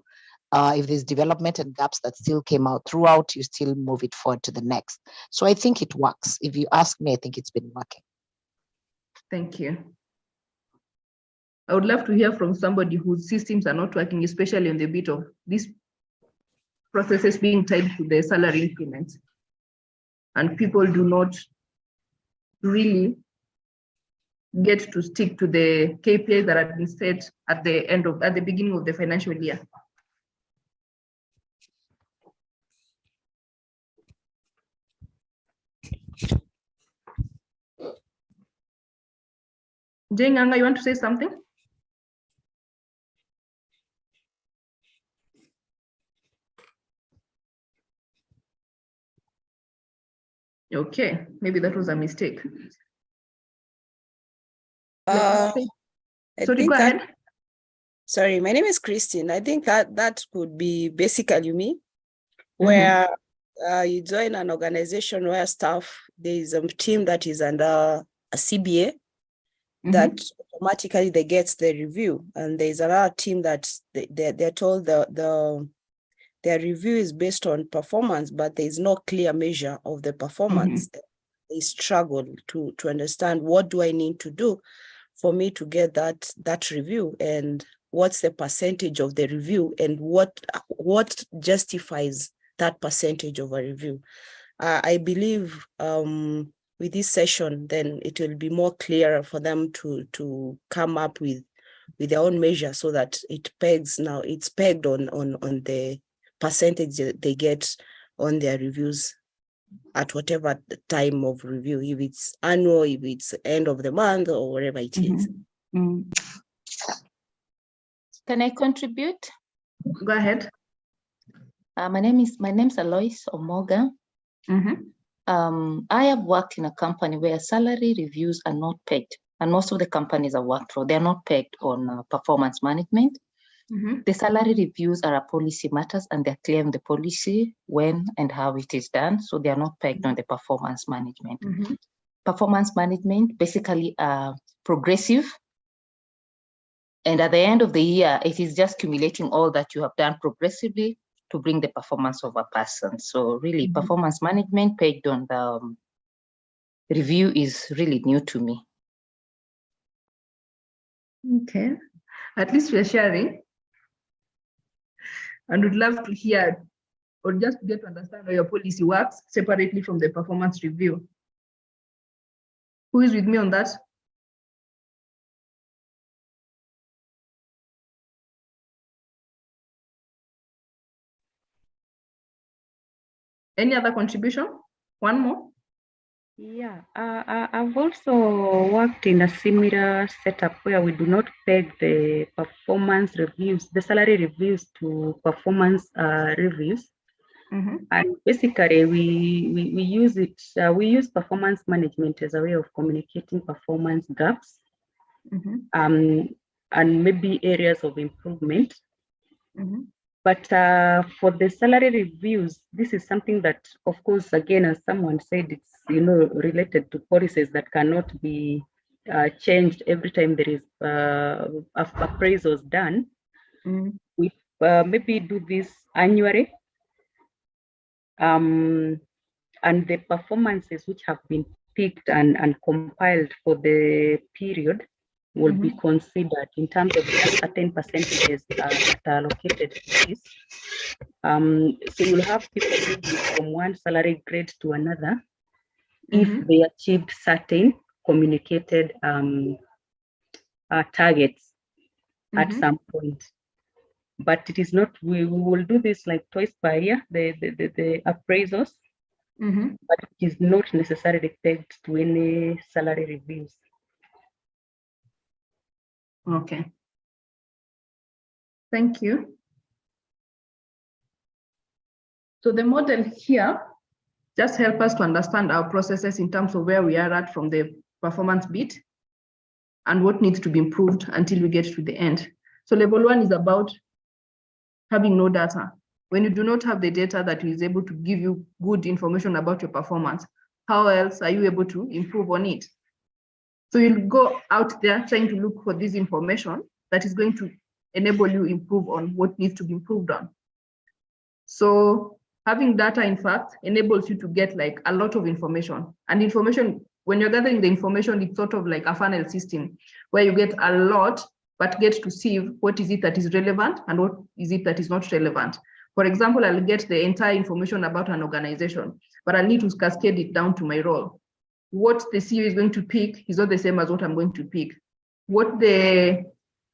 If there's development and gaps that still came out throughout, you still move it forward to the next. So I think it works. If you ask me, I think it's been working. Thank you. I would love to hear from somebody whose systems are not working, especially on the bit of these processes being tied to the salary increments. And people do not really get to stick to the KPIs that have been set at the beginning of the financial year. Jane Anga, you want to say something? Okay, maybe that was a mistake. Sorry, go ahead. Sorry, my name is Christine. I think that could be basically me, where you join an organization where there is a team that is under a CBA that automatically they get the review, and there's another team that they're told their review is based on performance, but there is no clear measure of the performance. They struggle to understand, what do I need to do for me to get that review, and what's the percentage of the review, and what justifies that percentage of a review. I believe with this session, then it will be more clear for them to come up with their own measure, so that it's pegged on the percentage that they get on their reviews at whatever time of review, if it's annual, if it's end of the month, or whatever it is. Can I contribute? Go ahead. My name's Alois Omoga. I have worked in a company where salary reviews are not pegged, and most of the companies I worked for, they're not pegged on performance management. The salary reviews are a policy matters, and they're clear in the policy when and how it is done. So they are not pegged on the performance management. Performance management basically progressive. And at the end of the year, it is just accumulating all that you have done progressively to bring the performance of a person. So really performance management pegged on the review is really new to me. Okay, at least we're sharing. And would love to hear, or just get to understand how your policy works separately from the performance review. Who is with me on that? Any other contribution? One more? Yeah, I've also worked in a similar setup where we do not peg the performance reviews, the salary reviews to performance reviews. And basically we use it, we use performance management as a way of communicating performance gaps and maybe areas of improvement. But for the salary reviews, this is something that, of course, again, as someone said, it's related to policies that cannot be changed every time there is appraisals done. We maybe do this annually, and the performances which have been picked and compiled for the period will be considered in terms of certain percentages that are allocated to this. So you'll have people moving from one salary grade to another, if they achieved certain communicated targets at some point. But it is not, we will do this like twice per year, the appraisals, but it is not necessarily pegged to any salary reviews. Okay. Thank you. So the model here just help us to understand our processes in terms of where we are at from the performance bit and what needs to be improved until we get to the end. So level 1 is about having no data. When you do not have the data that is able to give you good information about your performance, how else are you able to improve on it? So you'll go out there trying to look for this information that is going to enable you improve on what needs to be improved on. So having data, in fact, enables you to get like a lot of information. And information, when you're gathering the information, it's sort of like a funnel system where you get a lot, but get to see what is it that is relevant and what is it that is not relevant. For example, I'll get the entire information about an organization, but I'll need to cascade it down to my role. What the CEO is going to pick is not the same as what I'm going to pick. What the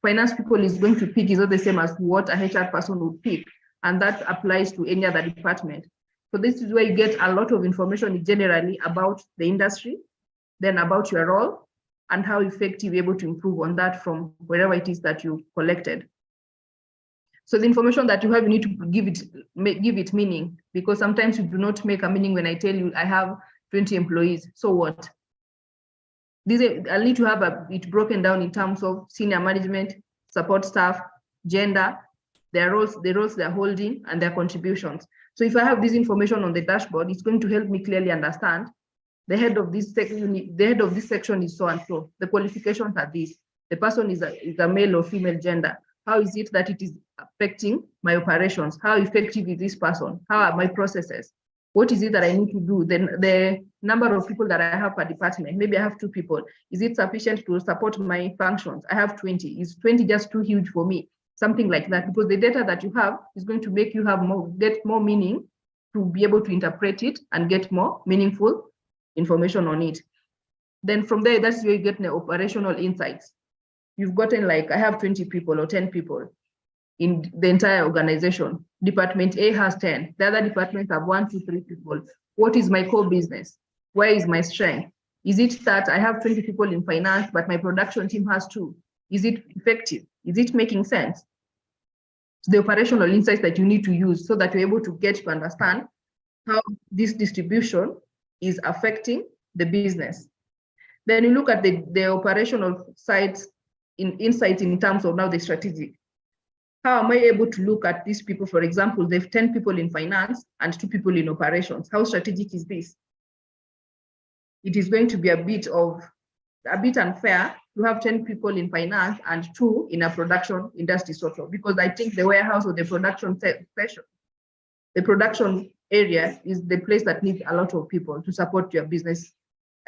finance people is going to pick is not the same as what a HR person would pick. And that applies to any other department. So this is where you get a lot of information generally about the industry, then about your role, and how effective you're able to improve on that from wherever it is that you collected. So the information that you have, you need to give it meaning, because sometimes you do not make a meaning when I tell you I have 20 employees. So what? I'll need to have it broken down in terms of senior management, support staff, gender, their roles, the roles they're holding, and their contributions. So if I have this information on the dashboard, it's going to help me clearly understand the head of this section is so and so. The qualifications are this. The person is a male or female gender. How is it that it is affecting my operations? How effective is this person? How are my processes? What is it that I need to do? Then the number of people that I have per department, maybe I have 2 people. Is it sufficient to support my functions? I have 20. Is 20 just too huge for me? Something like that, because the data that you have is going to make you get more meaning to be able to interpret it and get more meaningful information on it. Then from there, that's where you get the operational insights. You've gotten like, I have 20 people or 10 people in the entire organization. Department A has 10. The other departments have 1, 2, 3 people. What is my core business? Where is my strength? Is it that I have 20 people in finance, but my production team has 2? Is it effective? Is it making sense? The operational insights that you need to use so that you're able to get to understand how this distribution is affecting the business. Then you look at the operational sides insights in terms of now the strategic. How am I able to look at these people? For example, they have 10 people in finance and 2 people in operations. How strategic is this? It is going to be a bit unfair to have 10 people in finance and 2 in a production industry sort of, because I think the warehouse or the production session, the production area is the place that needs a lot of people to support your business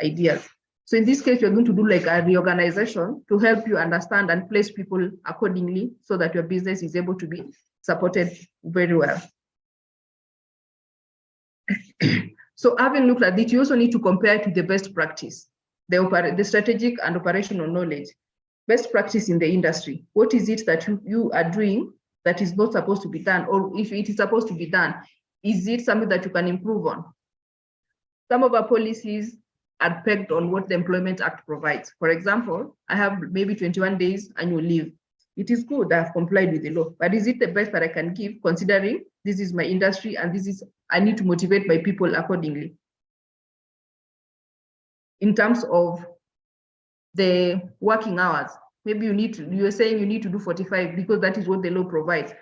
ideas. So in this case, you're going to do like a reorganization to help you understand and place people accordingly so that your business is able to be supported very well. So having looked at it, you also need to compare it to the best practice, the strategic and operational knowledge. Best practice in the industry. What is it that you are doing that is not supposed to be done? Or if it is supposed to be done, is it something that you can improve on? Some of our policies are pegged on what the Employment Act provides. For example, I have maybe 21 days annual leave. It is good, I have complied with the law, but is it the best that I can give considering this is my industry and I need to motivate my people accordingly? In terms of the working hours, maybe you're saying you need to do 45 because that is what the law provides.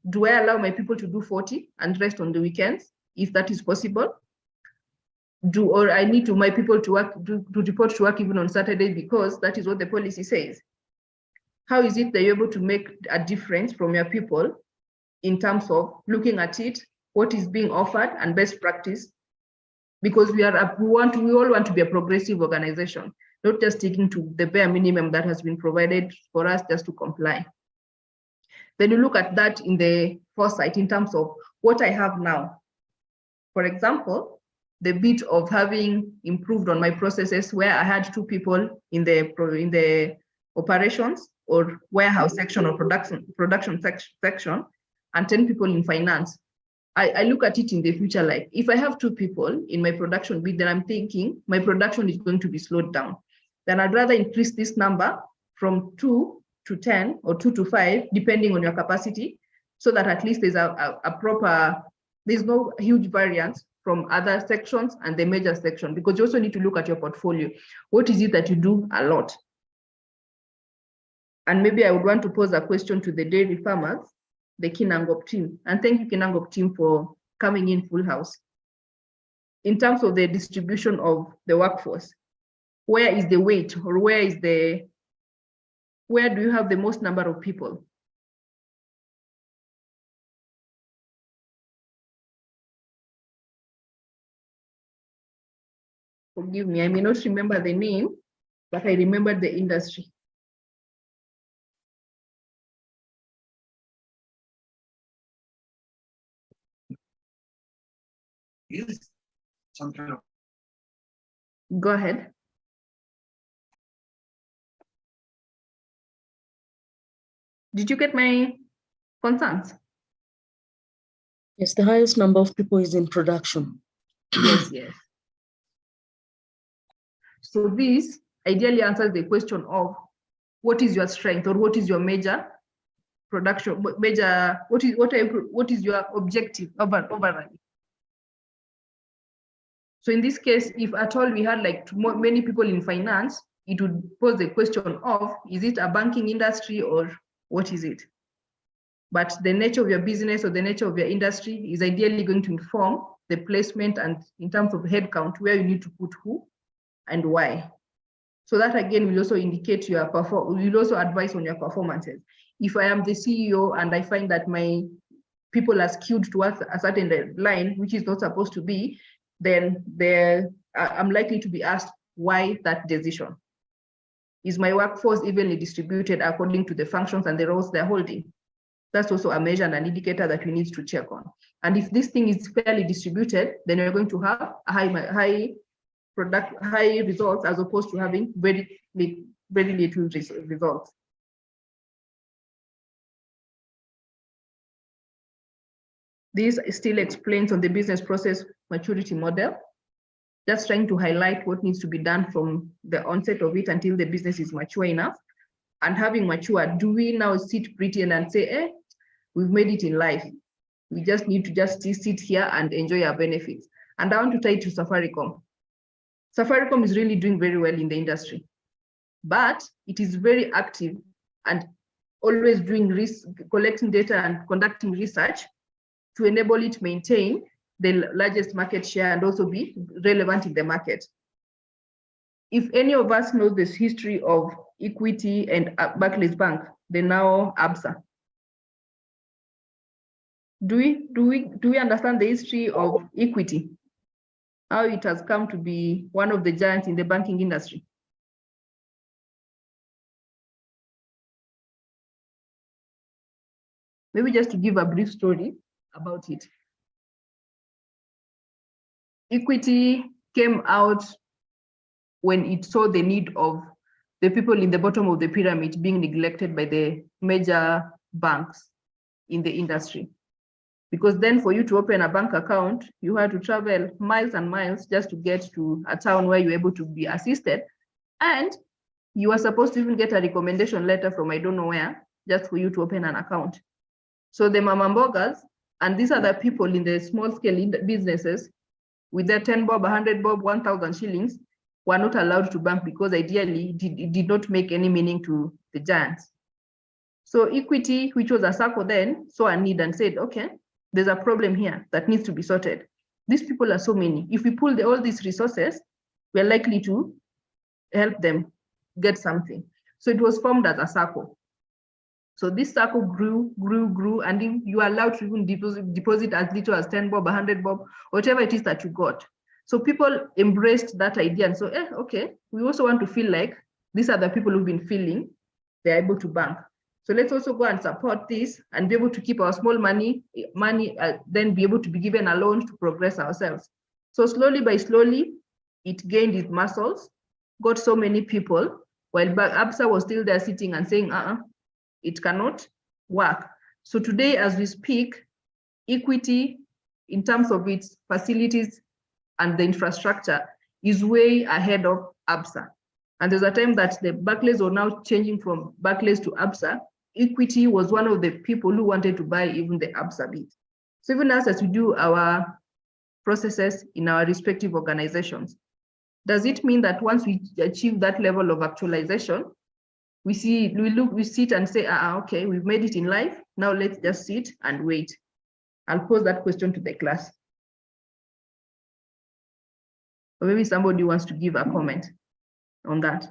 Do I allow my people to do 40 and rest on the weekends, if that is possible? Or I need my people to report to work even on Saturday because that is what the policy says. How is it that you're able to make a difference from your people in terms of looking at it, what is being offered and best practice? Because we all want to be a progressive organization, not just sticking to the bare minimum that has been provided for us just to comply. Then you look at that in the foresight in terms of what I have now. For example, the bit of having improved on my processes where I had 2 people in the operations or warehouse section or production section and 10 people in finance. I look at it in the future, like if I have 2 people in my production bit, then I'm thinking my production is going to be slowed down. Then I'd rather increase this number from 2 to 10 or 2 to 5, depending on your capacity, so that at least there's a proper, there's no huge variance from other sections and the major section, because you also need to look at your portfolio. What is it that you do a lot? And maybe I would want to pose a question to the dairy farmers, the Kinangop team. And thank you, Kinangop team, for coming in full house. In terms of the distribution of the workforce, where is the weight, or where do you have the most number of people? Forgive me, I may not remember the name, but I remember the industry. Yes. Some kind of. Go ahead. Did you get my concerns? Yes, the highest number of people is in production. Yes, yes. So this ideally answers the question of what is your strength, or what is your major production, what is your objective overall. So in this case, if at all we had like many people in finance, it would pose the question of, is it a banking industry or what is it? But the nature of your business or the nature of your industry is ideally going to inform the placement, and in terms of headcount, where you need to put who and why. So that again will also indicate your will also advise on your performances. If I am the CEO and I find that my people are skewed towards a certain line, which is not supposed to be, then I'm likely to be asked why that decision. Is my workforce evenly distributed according to the functions and the roles they're holding? That's also a measure and an indicator that we need to check on. And if this thing is fairly distributed, then you're going to have a high results, as opposed to having very little results. This still explains on the business process maturity model, just trying to highlight what needs to be done from the onset of it until the business is mature enough. And having matured, do we now sit pretty and say, we've made it in life. We just need to just sit here and enjoy our benefits. And I want to tie it to Safaricom. Safaricom is really doing very well in the industry, but it is very active and always doing collecting data and conducting research to enable it maintain the largest market share and also be relevant in the market. If any of us know this history of Equity and Barclays Bank, they now ABSA. Do we understand the history of Equity? How it has come to be one of the giants in the banking industry? Maybe just to give a brief story about it. Equity came out when it saw the need of the people in the bottom of the pyramid being neglected by the major banks in the industry. Because then for you to open a bank account, you had to travel miles and miles just to get to a town where you're able to be assisted. And you were supposed to even get a recommendation letter from I don't know where, just for you to open an account. So the mamambogas, and these are the people in the small scale businesses with their 10 bob, 100 bob, 1,000 shillings, were not allowed to bank because ideally it did not make any meaning to the giants. So Equity, which was a SACCO then, saw a need and said, okay, there's a problem here that needs to be sorted. These people are so many. If we pull all these resources, we're likely to help them get something. So it was formed as a SACCO. So this SACCO grew, and you are allowed to even deposit as little as 10 bob, 100 bob, whatever it is that you got. So people embraced that idea and so, okay, we also want to feel like these are the people who've been feeling they're able to bank. So let's also go and support this and be able to keep our small money, then be able to be given a loan to progress ourselves. So slowly by slowly, it gained its muscles, got so many people, while ABSA was still there sitting and saying, it cannot work. So today, as we speak, Equity, in terms of its facilities and the infrastructure, is way ahead of ABSA. And there's a time that the Barclays are now changing from Barclays to ABSA. Equity was one of the people who wanted to buy even the ABSA bit. So even as we do our processes in our respective organizations, does it mean that once we achieve that level of actualization, we sit and say, okay, we've made it in life, now let's just sit and wait? I'll pose that question to the class. Or maybe somebody wants to give a comment on that.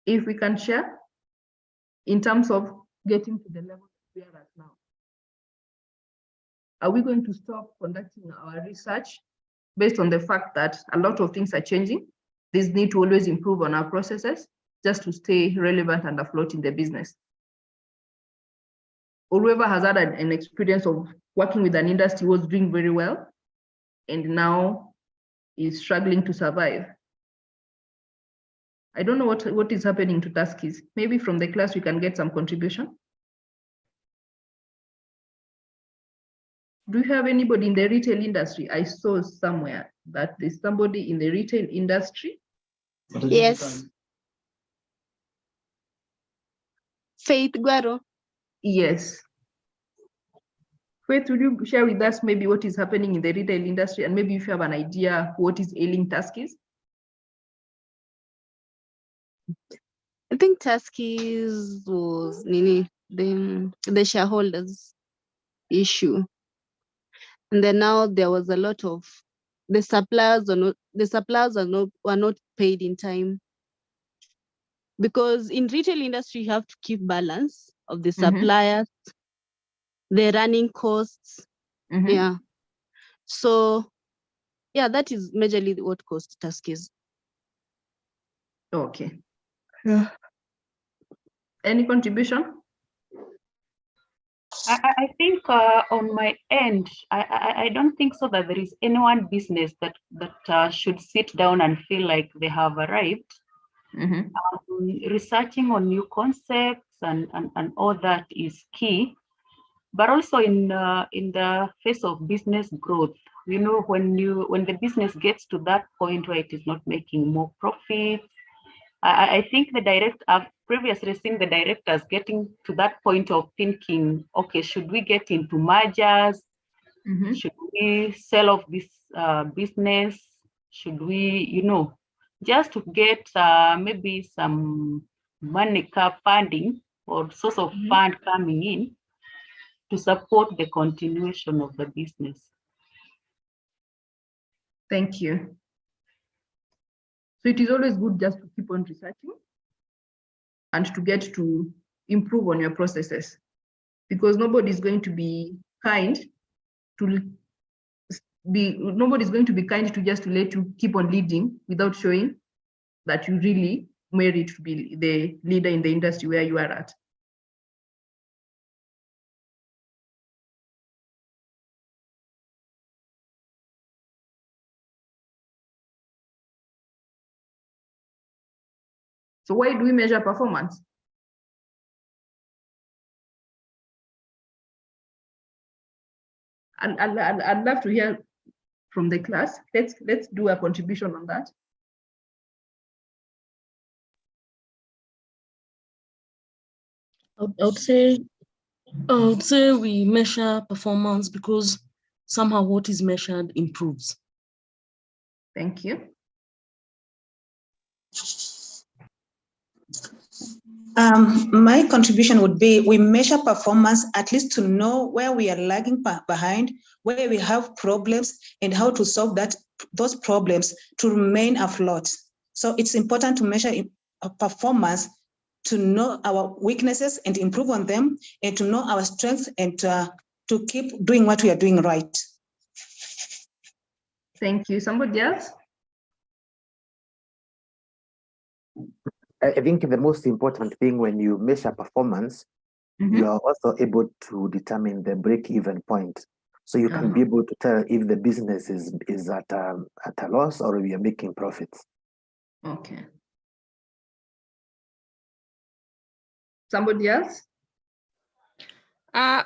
If we can share in terms of getting to the level we are at now. Are we going to stop conducting our research based on the fact that a lot of things are changing? There's need to always improve on our processes just to stay relevant and afloat in the business. Or whoever has had an experience of working with an industry was doing very well and now is struggling to survive. I don't know what is happening to Tuskies. Maybe from the class we can get some contribution. Do you have anybody in the retail industry? I saw somewhere that there's somebody in the retail industry. Yes. Faith Guaro. Yes. Faith, would you share with us maybe what is happening in the retail industry and maybe if you have an idea what is ailing Tuskies? I think Tuskies was the shareholders issue. And then now there was a lot of the suppliers were not paid in time. Because in retail industry, you have to keep balance of the suppliers, the running costs. Yeah. So yeah, that is majorly what caused Tuskies. Okay. Yeah. Any contribution? I think on my end, I don't think so that there is any one business that should sit down and feel like they have arrived. Researching on new concepts and all that is key, but also in the face of business growth, you know, when the business gets to that point where it is not making more profit, I think I've previously seen the directors getting to that point of thinking, okay, should we get into mergers? Should we sell off this business? Should we, you know, just to get maybe some money funding or source of fund coming in to support the continuation of the business. Thank you. So it is always good just to keep on researching and to get to improve on your processes, because nobody's going to be kind to just to let you keep on leading without showing that you really merit to be the leader in the industry where you are at. So why do we measure performance? And I'd love to hear from the class. Let's do a contribution on that. I would say we measure performance because somehow what is measured improves. Thank you. My contribution would be we measure performance at least to know where we are lagging behind, where we have problems, and how to solve those problems to remain afloat. So it's important to measure performance to know our weaknesses and improve on them, and to know our strengths and to keep doing what we are doing right. Thank you. Somebody else? I think the most important thing when you measure performance, you are also able to determine the break-even point. So you can be able to tell if the business is at a loss or if you're making profits. Okay. Somebody else?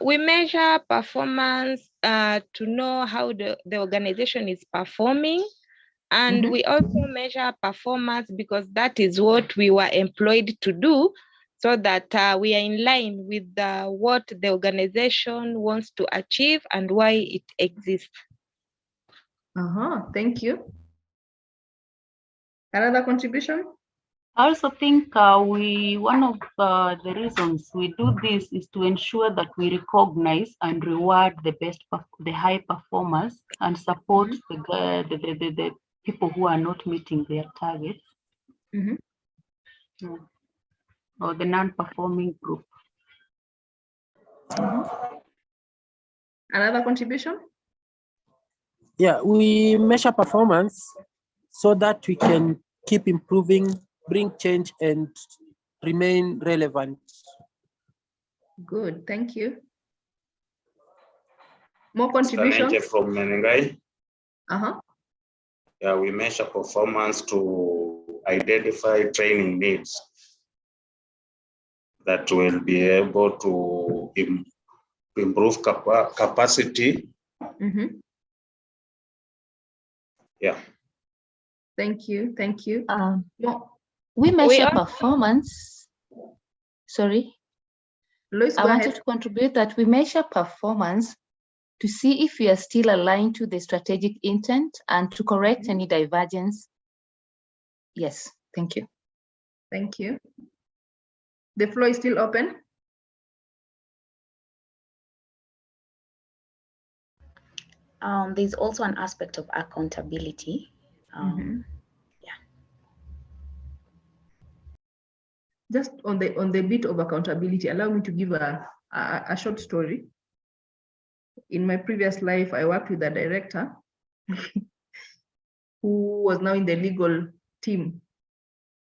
We measure performance to know how the organization is performing. And we also measure performance because that is what we were employed to do, so that we are in line with what the organization wants to achieve and why it exists. Thank you. Another contribution? I also think one of the reasons we do this is to ensure that we recognize and reward the high performers and support the people who are not meeting their targets, or the non-performing group. Another contribution? Yeah, we measure performance so that we can keep improving, bring change, and remain relevant. Good, thank you. More contributions? From Menengai. Yeah, we measure performance to identify training needs that will be able to improve capacity. Yeah. Thank you. Thank you. We measure performance. Sorry. Lois, I wanted to contribute that we measure performance to see if we are still aligned to the strategic intent and to correct any divergence. Yes, thank you. Thank you. The floor is still open. There's also an aspect of accountability. Just on the bit of accountability, allow me to give a short story. In my previous life, I worked with a director who was now in the legal team.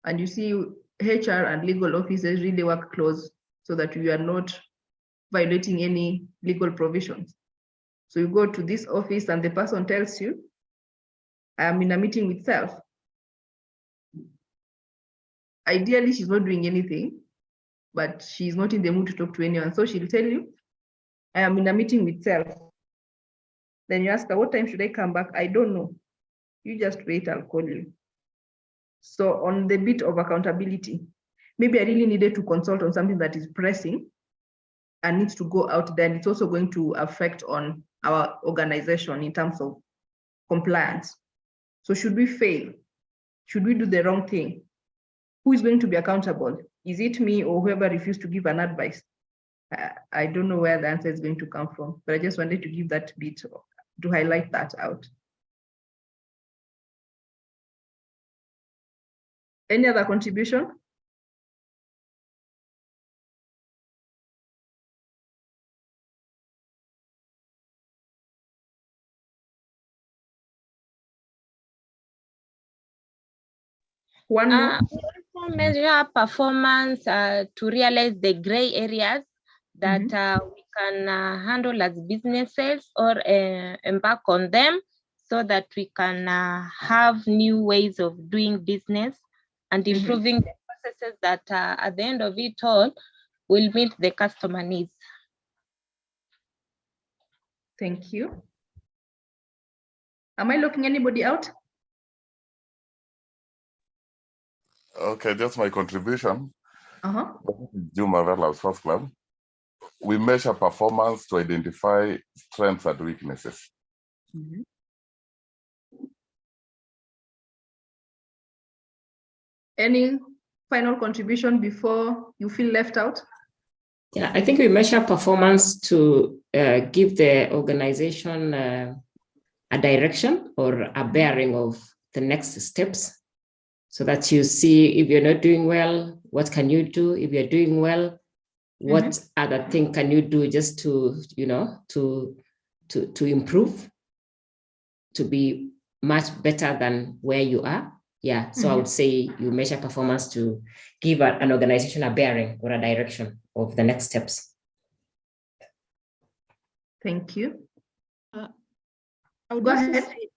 And you see, HR and legal officers really work close so that you are not violating any legal provisions. So you go to this office and the person tells you, I am in a meeting with self. Ideally, she's not doing anything, but she's not in the mood to talk to anyone. So she'll tell you, I am in a meeting with self. Then you ask her, what time should I come back? I don't know. You just wait, I'll call you. So on the bit of accountability, maybe I really needed to consult on something that is pressing and needs to go out there. And it's also going to affect on our organization in terms of compliance. So should we fail? Should we do the wrong thing? Who is going to be accountable? Is it me or whoever refused to give an advice? I don't know where the answer is going to come from, but I just wanted to give that bit to highlight that out. Any other contribution? One more. We also measure performance to realize the gray areas that we can handle as businesses or embark on them so that we can have new ways of doing business and improving the processes that at the end of it all will meet the customer needs. Thank you. Am I locking anybody out? Okay, that's my contribution. Juma Vela Sports Club. We measure performance to identify strengths and weaknesses. Any final contribution before you feel left out? Yeah, I think we measure performance to give the organization a direction or a bearing of the next steps, so that you see if you're not doing well, what can you do? If you're doing well, what other thing can you do just to, to improve, to be much better than where you are? Yeah, so I would say you measure performance to give an organization a bearing or a direction of the next steps. Thank you. I would Go also ahead. say,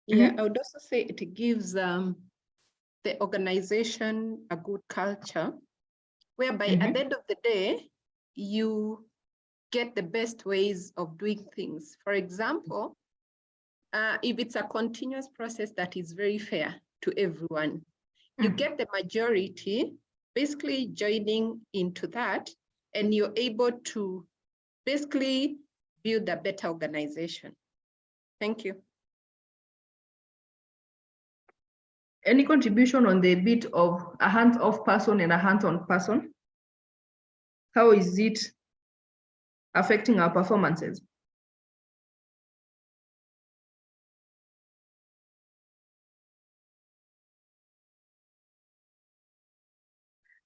yeah, I would also say it gives the organization a good culture, whereby at the end of the day, you get the best ways of doing things. For example, if it's a continuous process that is very fair to everyone, you get the majority basically joining into that, and you're able to basically build a better organization. Thank you. Any contribution on the bit of a hands-off person and a hands-on person? How is it affecting our performances?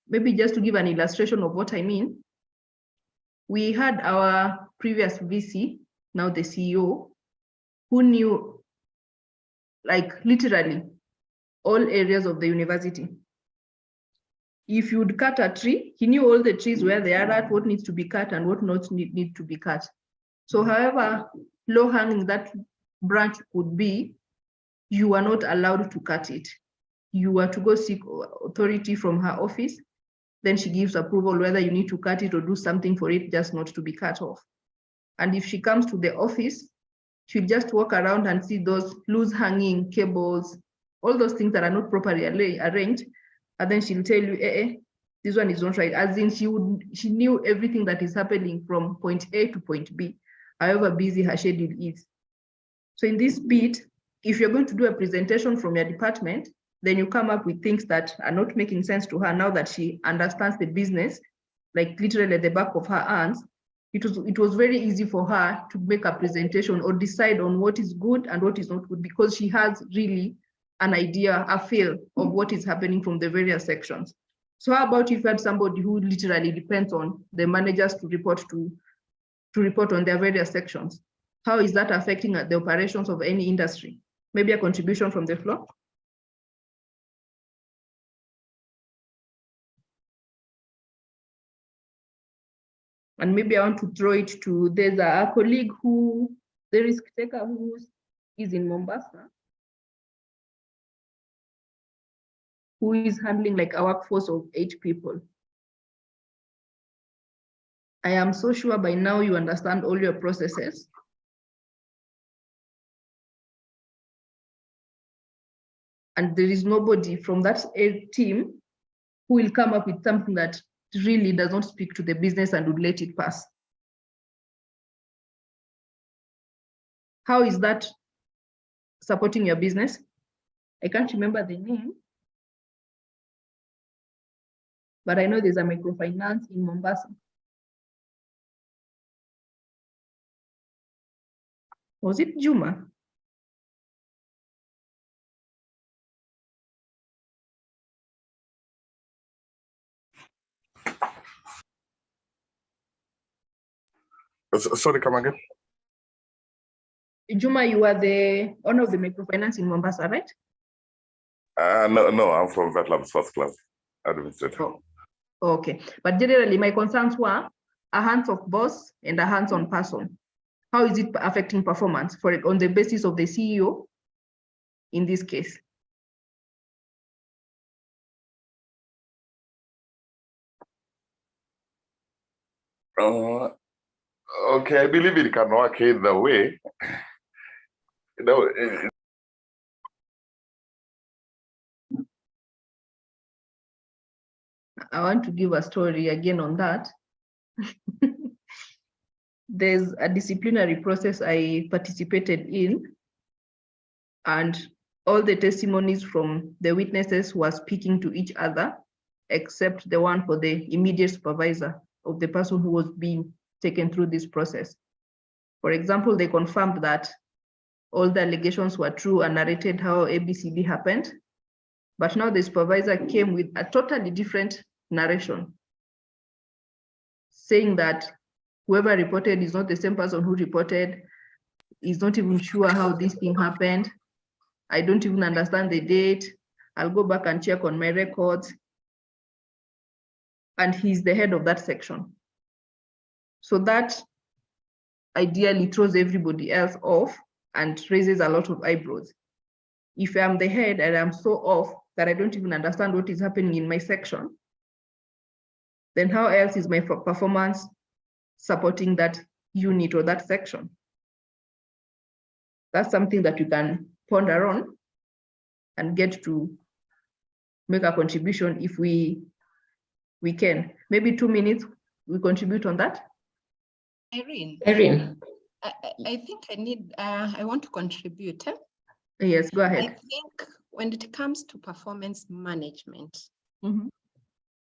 Maybe just to give an illustration of what I mean, we had our previous VC, now the CEO, who knew like literally all areas of the university. If you'd cut a tree, he knew all the trees where they are at, what needs to be cut and what not need to be cut. So however low hanging that branch could be, you are not allowed to cut it. You were to go seek authority from her office. Then she gives approval whether you need to cut it or do something for it just not to be cut off. And if she comes to the office, she'll just walk around and see those loose hanging cables, all those things that are not properly arranged. And then she'll tell you, this one is not right. As in she knew everything that is happening from point A to point B, however busy her schedule is. So in this bit, if you're going to do a presentation from your department, then you come up with things that are not making sense to her now that she understands the business, like literally at the back of her hands. It was very easy for her to make a presentation or decide on what is good and what is not good, because she has really an idea, a feel of what is happening from the various sections. So how about if you had somebody who literally depends on the managers to report on their various sections? How is that affecting the operations of any industry? Maybe a contribution from the floor. And maybe I want to throw it to, there's a colleague who, the risk taker who is in Mombasa, who is handling like a workforce of 8 people. I am so sure by now you understand all your processes. And there is nobody from that team who will come up with something that really does not speak to the business and would let it pass. How is that supporting your business? I can't remember the name, but I know there's a microfinance in Mombasa. Was it Juma? Sorry, come again. Juma, you are the owner of the microfinance in Mombasa, right? No, I'm from Vet Labs first class administrator. Oh, okay, but generally my concerns were a hands-off boss and a hands-on person. How is it affecting performance on the basis of the CEO in this case? Okay, I believe it can work either way. I want to give a story again on that. There's a disciplinary process I participated in, and all the testimonies from the witnesses were speaking to each other, except the one for the immediate supervisor of the person who was being taken through this process. For example, they confirmed that all the allegations were true and narrated how ABCD happened, but now the supervisor came with a totally different narration, saying that whoever reported is not the same person who reported, is not even sure how this thing happened. I don't even understand the date. I'll go back and check on my records. And he's the head of that section. So that ideally throws everybody else off and raises a lot of eyebrows. If I'm the head and I'm so off that I don't even understand what is happening in my section, then how else is my performance supporting that unit or that section? That's something that you can ponder on and get to make a contribution if we can. Maybe 2 minutes, we contribute on that. Irene. Irene. I think I want to contribute. Yes, go ahead. I think when it comes to performance management, Mm-hmm.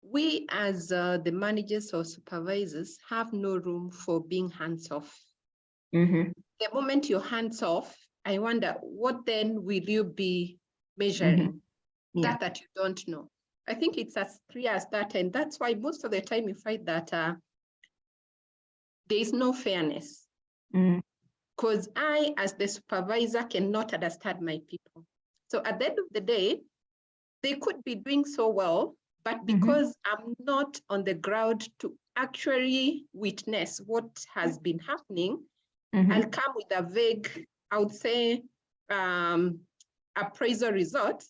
we as the managers or supervisors have no room for being hands-off. Mm-hmm. The moment you're hands-off, I wonder what then will you be measuring? Mm-hmm. Yeah. That you don't know. I think it's as clear as that, and that's why most of the time you find that there is no fairness. Because I, as the supervisor, cannot understand my people. So at the end of the day, they could be doing so well, but because I'm not on the ground to actually witness what has been happening, I'll come with a vague, I would say, appraisal result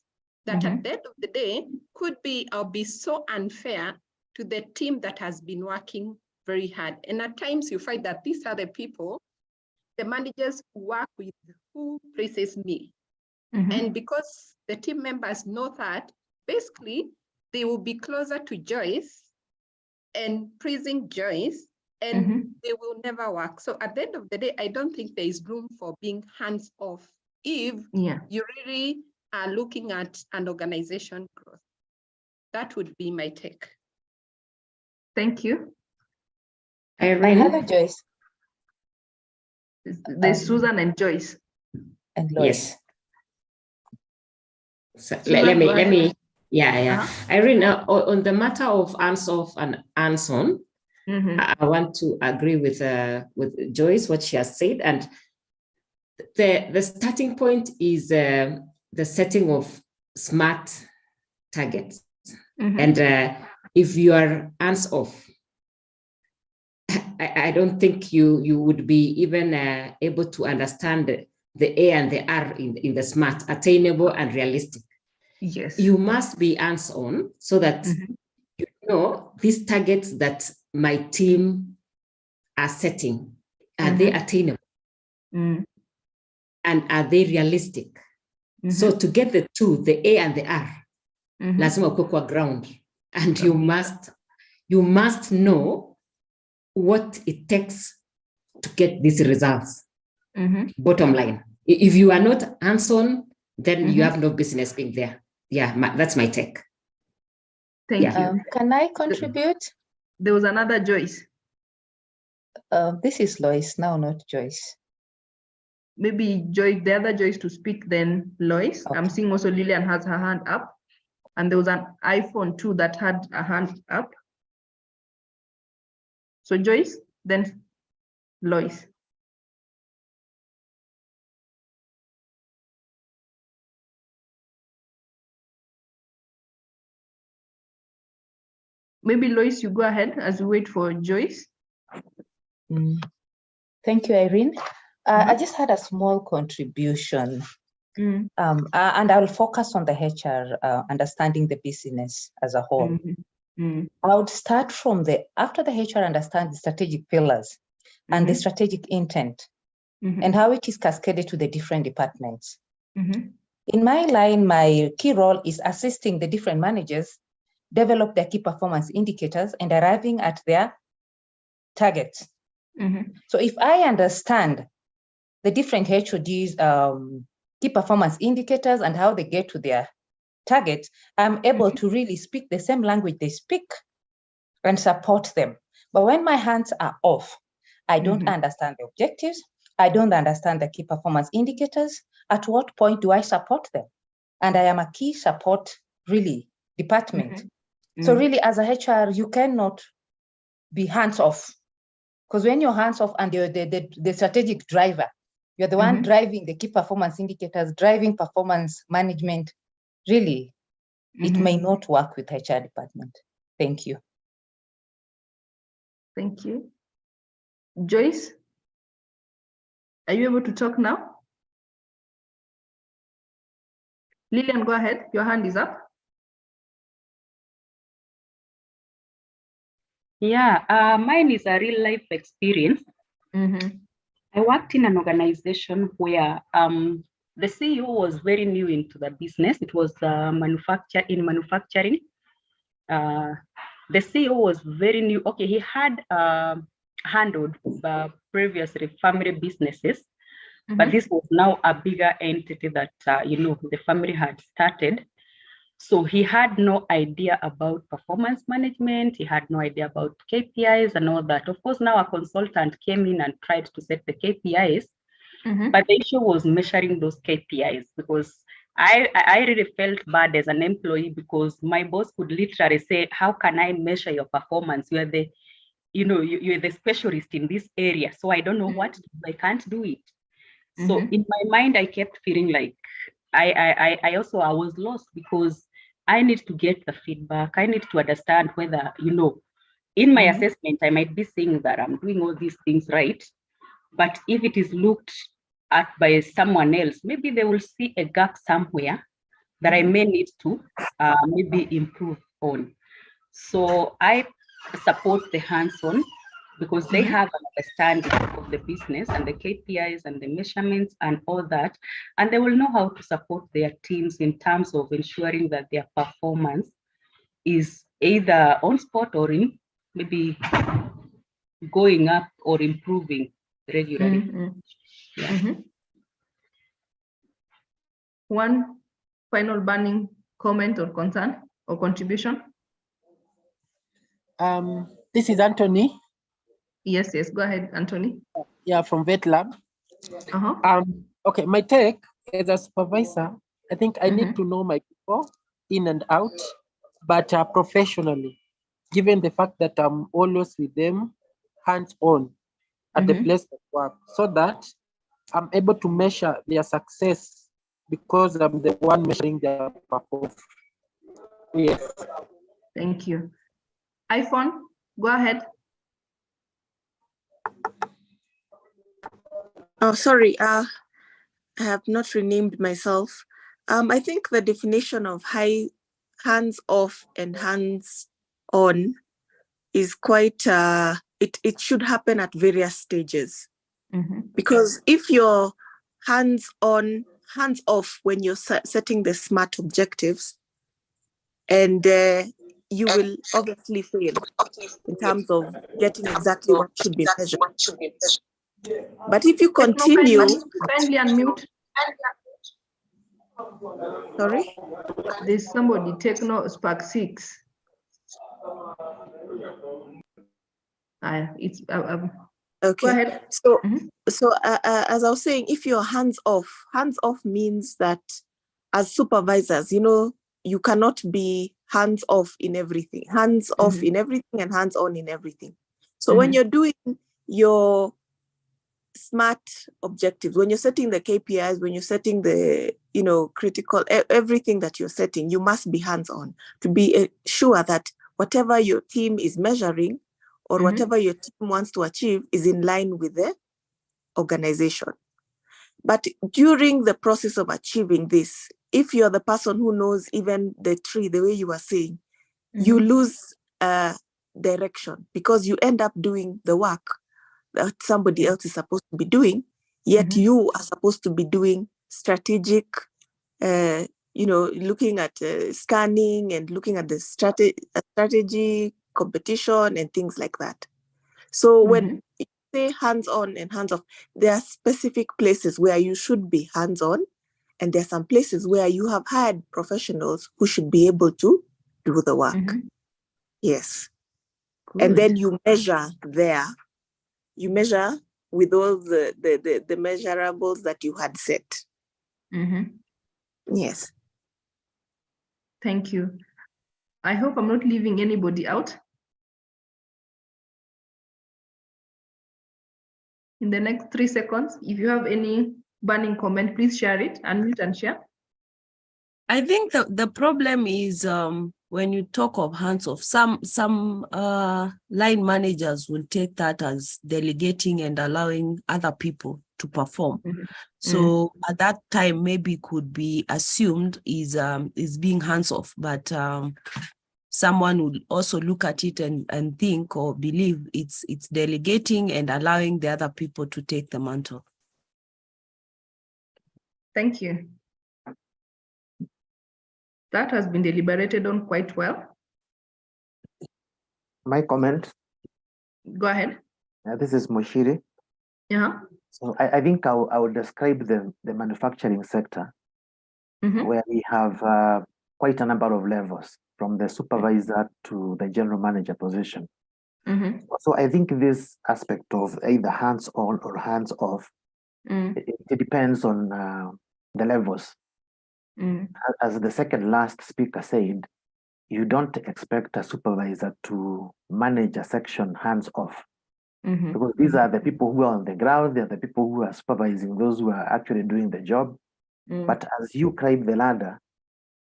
that at the end of the day could be, I'll be so unfair to the team that has been working very hard. And at times you find that these are the people, the managers who work with, who praises me. And because the team members know that, basically, they will be closer to Joyce and praising Joyce, and they will never work. So at the end of the day, I don't think there is room for being hands-off if you really are looking at an organization growth. That would be my take. Thank you. Hello, Joyce. There's Susan and Joyce. And Lois. Yes. So let me. Irene, on the matter of hands-off and hands-on, I want to agree with Joyce, what she has said. And the starting point is the setting of SMART targets. And if you are hands-off, I don't think you would be even able to understand the A and the R in the SMART, attainable and realistic. Yes. You must be hands-on so that you know these targets that my team are setting, are they attainable? And are they realistic? So to get the two, the A and the R, lazima uko kwa ground. And you must know what it takes to get these results. Bottom line. If you are not hands-on, then you have no business being there. Yeah, that's my take. Thank you. Can I contribute? There was another Joyce. This is Lois now, not Joyce. Maybe Joyce, the other Joyce to speak, then Lois. Okay. I'm seeing also Lillian has her hand up. And there was an iPhone too that had a hand up. So Joyce, then Lois. Maybe Lois, you go ahead as we wait for Joyce. Thank you, Irene. I just had a small contribution. And I'll focus on the HR, understanding the business as a whole. I would start from after the HR understands the strategic pillars and the strategic intent and how it is cascaded to the different departments. In my line, my key role is assisting the different managers develop their key performance indicators and arriving at their targets. So if I understand the different HODs, key performance indicators and how they get to their targets, I'm able to really speak the same language they speak and support them. But when my hands are off, I don't understand the objectives. I don't understand the key performance indicators. At what point do I support them? And I am a key support really department. So really as a HR, you cannot be hands off. Because when you're hands off and you're the strategic driver, you're the one driving the key performance indicators, driving performance management, really, it may not work with HR department. Thank you. Thank you. Joyce, are you able to talk now? Lillian, go ahead. Your hand is up. Yeah, mine is a real life experience. I worked in an organization where the CEO was very new into the business. It was manufacturing. The CEO was very new. Okay, he had handled previously family businesses, but this was now a bigger entity that the family had started. So he had no idea about performance management. He had no idea about KPIs and all that. Of course, now a consultant came in and tried to set the KPIs, but the issue was measuring those KPIs, because I really felt bad as an employee, because my boss could literally say, how can I measure your performance? You are the, you're the specialist in this area. So I don't know what to do. I can't do it. So in my mind, I kept feeling like I was lost, because I need to get the feedback. I need to understand whether, in my assessment, I might be saying that I'm doing all these things right. But if it is looked at by someone else, maybe they will see a gap somewhere that I may need to maybe improve on. So I support the hands-on, because they have an understanding of the business and the KPIs and the measurements and all that. And they will know how to support their teams in terms of ensuring that their performance is either on spot or in maybe going up or improving regularly. One final burning comment or concern or contribution? This is Anthony. Yes, go ahead, Anthony. Yeah, from Vet Lab. Okay, my take as a supervisor, I think I need to know my people in and out, but professionally, given the fact that I'm always with them, hands-on at the place of work, so that I'm able to measure their success, because I'm the one measuring their performance. Yes. Thank you. iPhone, go ahead. Oh, sorry. I have not renamed myself. I think the definition of hands-off and hands-on is quite, it should happen at various stages. Because if you're hands-off when you're setting the SMART objectives, and you will obviously fail in terms of getting exactly what should be measured. But if you continue... Kindly unmute. Sorry? There's somebody, Techno Spark 6. Okay. Go ahead. So as I was saying, if you're hands-off means that as supervisors, you cannot be hands-off in everything. Hands-off in everything and hands-on in everything. So when you're doing your SMART objectives, when you're setting the KPIs, when you're setting the, critical, everything that you're setting, you must be hands-on to be sure that whatever your team is measuring or whatever your team wants to achieve is in line with the organization. But during the process of achieving this, if you're the person who knows even the tree, the way you were saying, you lose direction, because you end up doing the work that somebody else is supposed to be doing, yet you are supposed to be doing strategic, looking at scanning and looking at the strategy, competition and things like that. So when you say hands-on and hands-off, there are specific places where you should be hands-on, and there are some places where you have had professionals who should be able to do the work. Yes. Good. And then you measure there. You measure with all the measurables that you had set. Yes. Thank you. I hope I'm not leaving anybody out. In the next 3 seconds, if you have any burning comment, please share it, unmute and share. I think the problem is when you talk of hands-off, some line managers will take that as delegating and allowing other people to perform. So at that time, maybe could be assumed is being hands-off, but someone will also look at it and think or believe it's delegating and allowing the other people to take the mantle. Thank you. That has been deliberated on quite well. My comment. Go ahead. This is Moshiri. Yeah. So I think I will describe the manufacturing sector, where we have quite a number of levels, from the supervisor to the general manager position. So I think this aspect of either hands-on or hands-off, it depends on the levels. As the second last speaker said, you don't expect a supervisor to manage a section hands-off. Because these are the people who are on the ground, they're the people who are supervising those who are actually doing the job. But as you climb the ladder,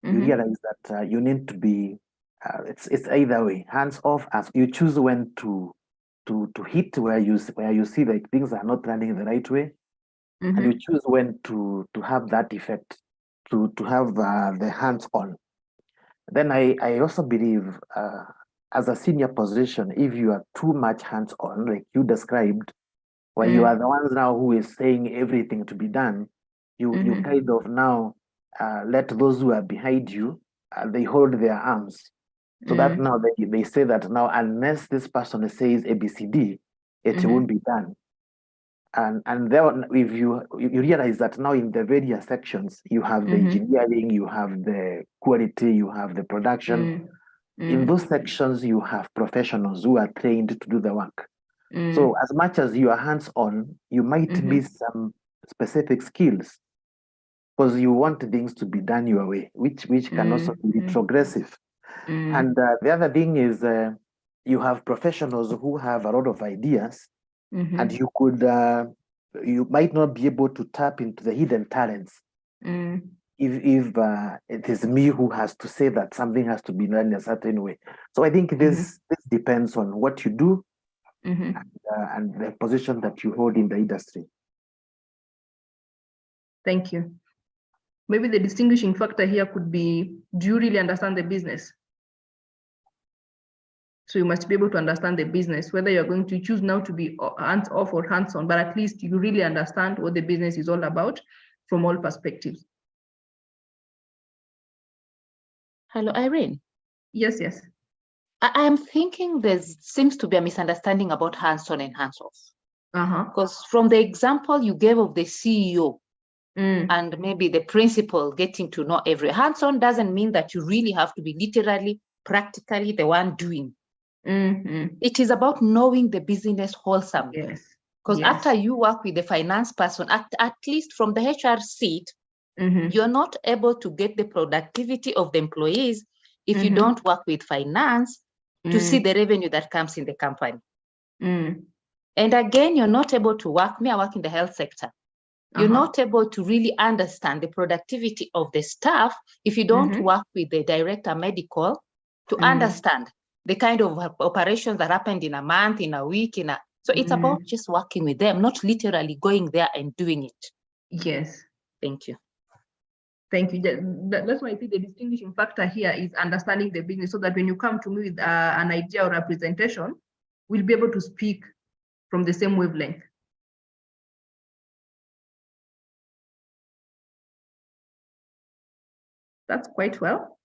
you realize that you need to be, it's either way, hands-off, as you choose when to hit where you see that things are not running the right way, and you choose when to have that effect, to have the hands-on. Then I also believe as a senior position, if you are too much hands-on, like you described, where you are the ones now who is saying everything to be done, you kind of now let those who are behind you, they hold their arms. So that now they say that now, unless this person says ABCD, it won't be done. And then if you realize that now in the various sections, you have the engineering, you have the quality, you have the production. In those sections, you have professionals who are trained to do the work. So as much as you are hands-on, you might miss some specific skills because you want things to be done your way, which can also be progressive. And the other thing is you have professionals who have a lot of ideas, and you could you might not be able to tap into the hidden talents if it is me who has to say that something has to be done in a certain way. So I think this depends on what you do and the position that you hold in the industry. Thank you. Maybe the distinguishing factor here could be, do you really understand the business? So you must be able to understand the business, whether you're going to choose now to be hands-off or hands-on, but at least you really understand what the business is all about from all perspectives. Hello, Irene. Yes, yes. I am thinking there seems to be a misunderstanding about hands-on and hands-off. Because from the example you gave of the CEO and maybe the principal getting to know every hands-on doesn't mean that you really have to be literally, practically the one doing. It is about knowing the business wholesomely. Yes. Because after you work with the finance person, at least from the HR seat, you're not able to get the productivity of the employees if you don't work with finance to see the revenue that comes in the company. And again, you're not able to work, I work in the health sector. You're not able to really understand the productivity of the staff if you don't work with the director medical to understand the kind of operations that happened in a month, in a week, so it's about just working with them, not literally going there and doing it. Yes. Thank you. Thank you. That's why I think the distinguishing factor here is understanding the business, so that when you come to me with an idea or a presentation, we'll be able to speak from the same wavelength. That's quite well.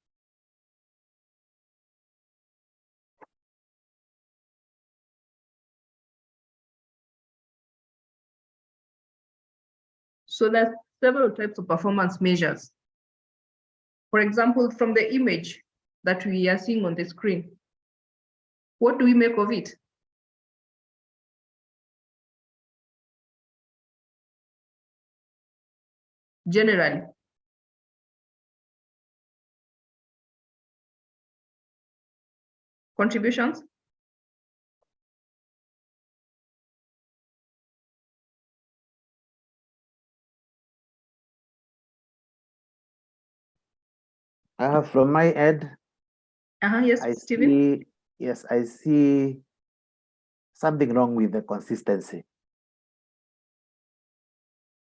So there's several types of performance measures. For example, from the image that we are seeing on the screen, what do we make of it? Generally. Contributions? From my end, yes, Stephen. I see something wrong with the consistency.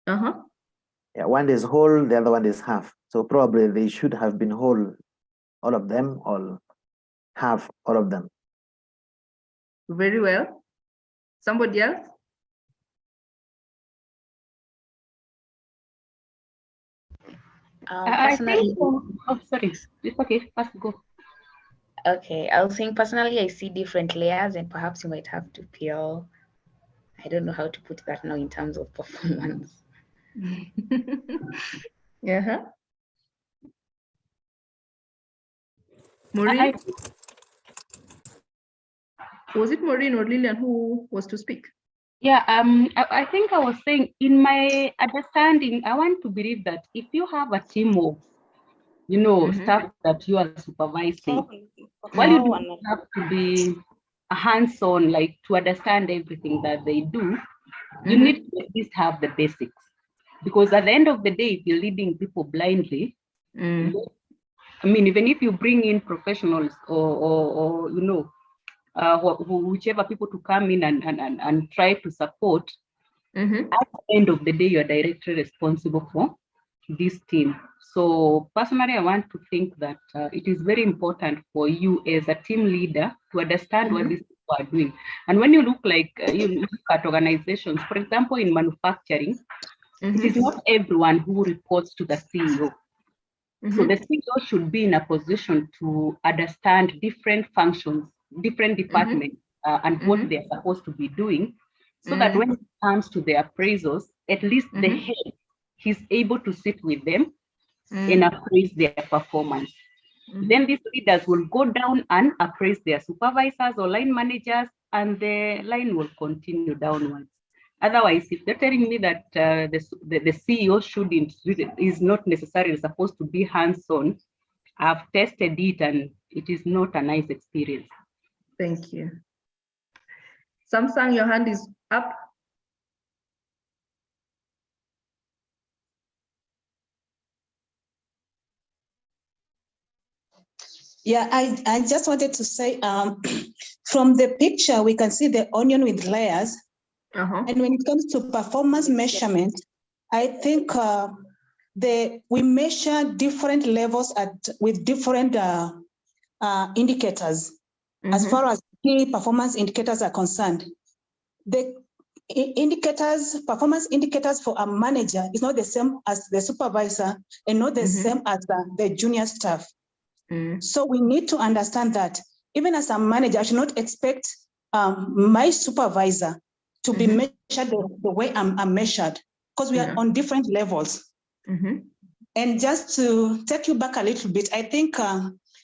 Yeah, one is whole, the other one is half. So probably they should have been whole, all of them, or half, all of them. Very well. Somebody else? Personally, sorry, it's okay, let's go. Okay, I was saying personally, I see different layers, and perhaps you might have to peel. I don't know how to put that now in terms of performance. Yeah. Maureen? Was it Maureen or Lillian who was to speak? Yeah, I think I was saying, in my understanding, I want to believe that if you have a team of, staff that you are supervising, while you don't have to be hands-on, like to understand everything that they do, you need to at least have the basics. Because at the end of the day, if you're leading people blindly, I mean, even if you bring in professionals or whichever people to come in and try to support, at the end of the day, you're directly responsible for this team. So personally, I want to think that it is very important for you as a team leader to understand what these people are doing. And when you look you look at organizations, for example, in manufacturing, it is not everyone who reports to the CEO. So the CEO should be in a position to understand different functions, different departments, and what they're supposed to be doing, so that when it comes to the appraisals, at least the head, he's able to sit with them and appraise their performance. Then these leaders will go down and appraise their supervisors or line managers, and the line will continue downwards. Otherwise, if they're telling me that the CEO is not necessarily supposed to be hands-on, I've tested it and it is not a nice experience. Thank you. Samsung, your hand is up. Yeah, I just wanted to say, from the picture, we can see the onion with layers. And when it comes to performance measurement, I think we measure different levels with different indicators as far as key performance indicators are concerned. The performance indicators for a manager is not the same as the supervisor and not the same as the junior staff. So we need to understand that even as a manager, I should not expect my supervisor to be measured the way I'm measured, because we are on different levels. And just to take you back a little bit, I think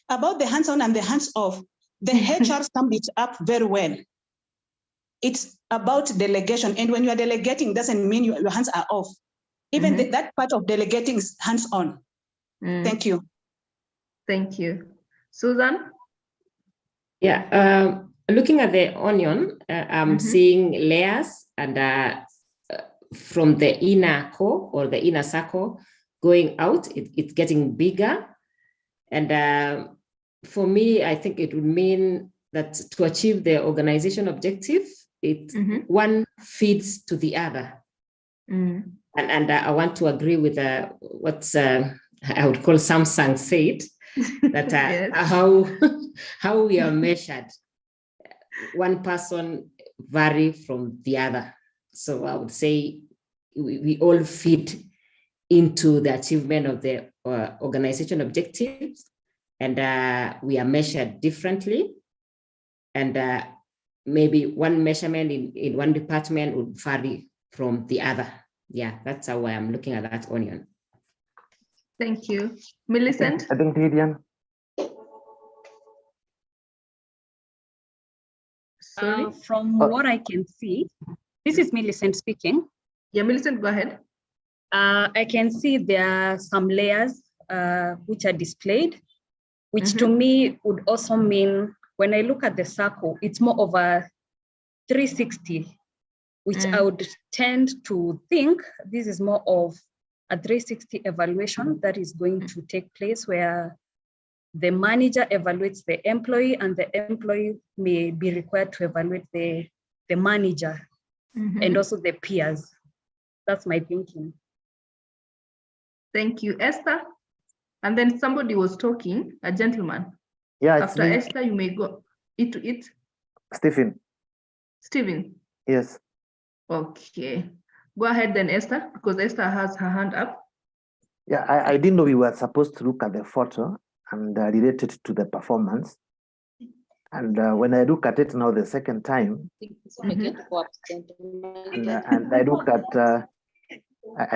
about the hands-on and the hands-off, the HR summed it up very well. It's about delegation. And when you are delegating, doesn't mean your hands are off. Even that part of delegating is hands-on. Thank you. Thank you. Susan? Yeah, looking at the onion, I'm seeing layers, and from the inner core or the inner circle going out, it's getting bigger. And for me, I think it would mean that to achieve the organization objective, one feeds to the other. And I want to agree with what I would call Samsung said, that Yes. how we are measured, one person vary from the other. So I would say we all feed into the achievement of the organization objectives, and we are measured differently. And maybe one measurement in one department would vary from the other. Yeah, that's how I'm looking at that onion. Thank you. Millicent? I think Lydian. Sorry? From what I can see, this is Millicent speaking. Yeah, Millicent, go ahead. I can see there are some layers which are displayed, which to me would also mean, when I look at the circle, it's more of a 360, which I would tend to think this is more of a 360 evaluation that is going to take place, where the manager evaluates the employee, and the employee may be required to evaluate the manager and also the peers. That's my thinking. Thank you, Esther. And then somebody was talking, a gentleman. Yeah, it's After me. Esther, you may go to it. Stephen. Stephen. Yes. Okay. Go ahead then, Esther, because Esther has her hand up. Yeah, I didn't know we were supposed to look at the photo and relate it to the performance. And when I look at it now the second time, and I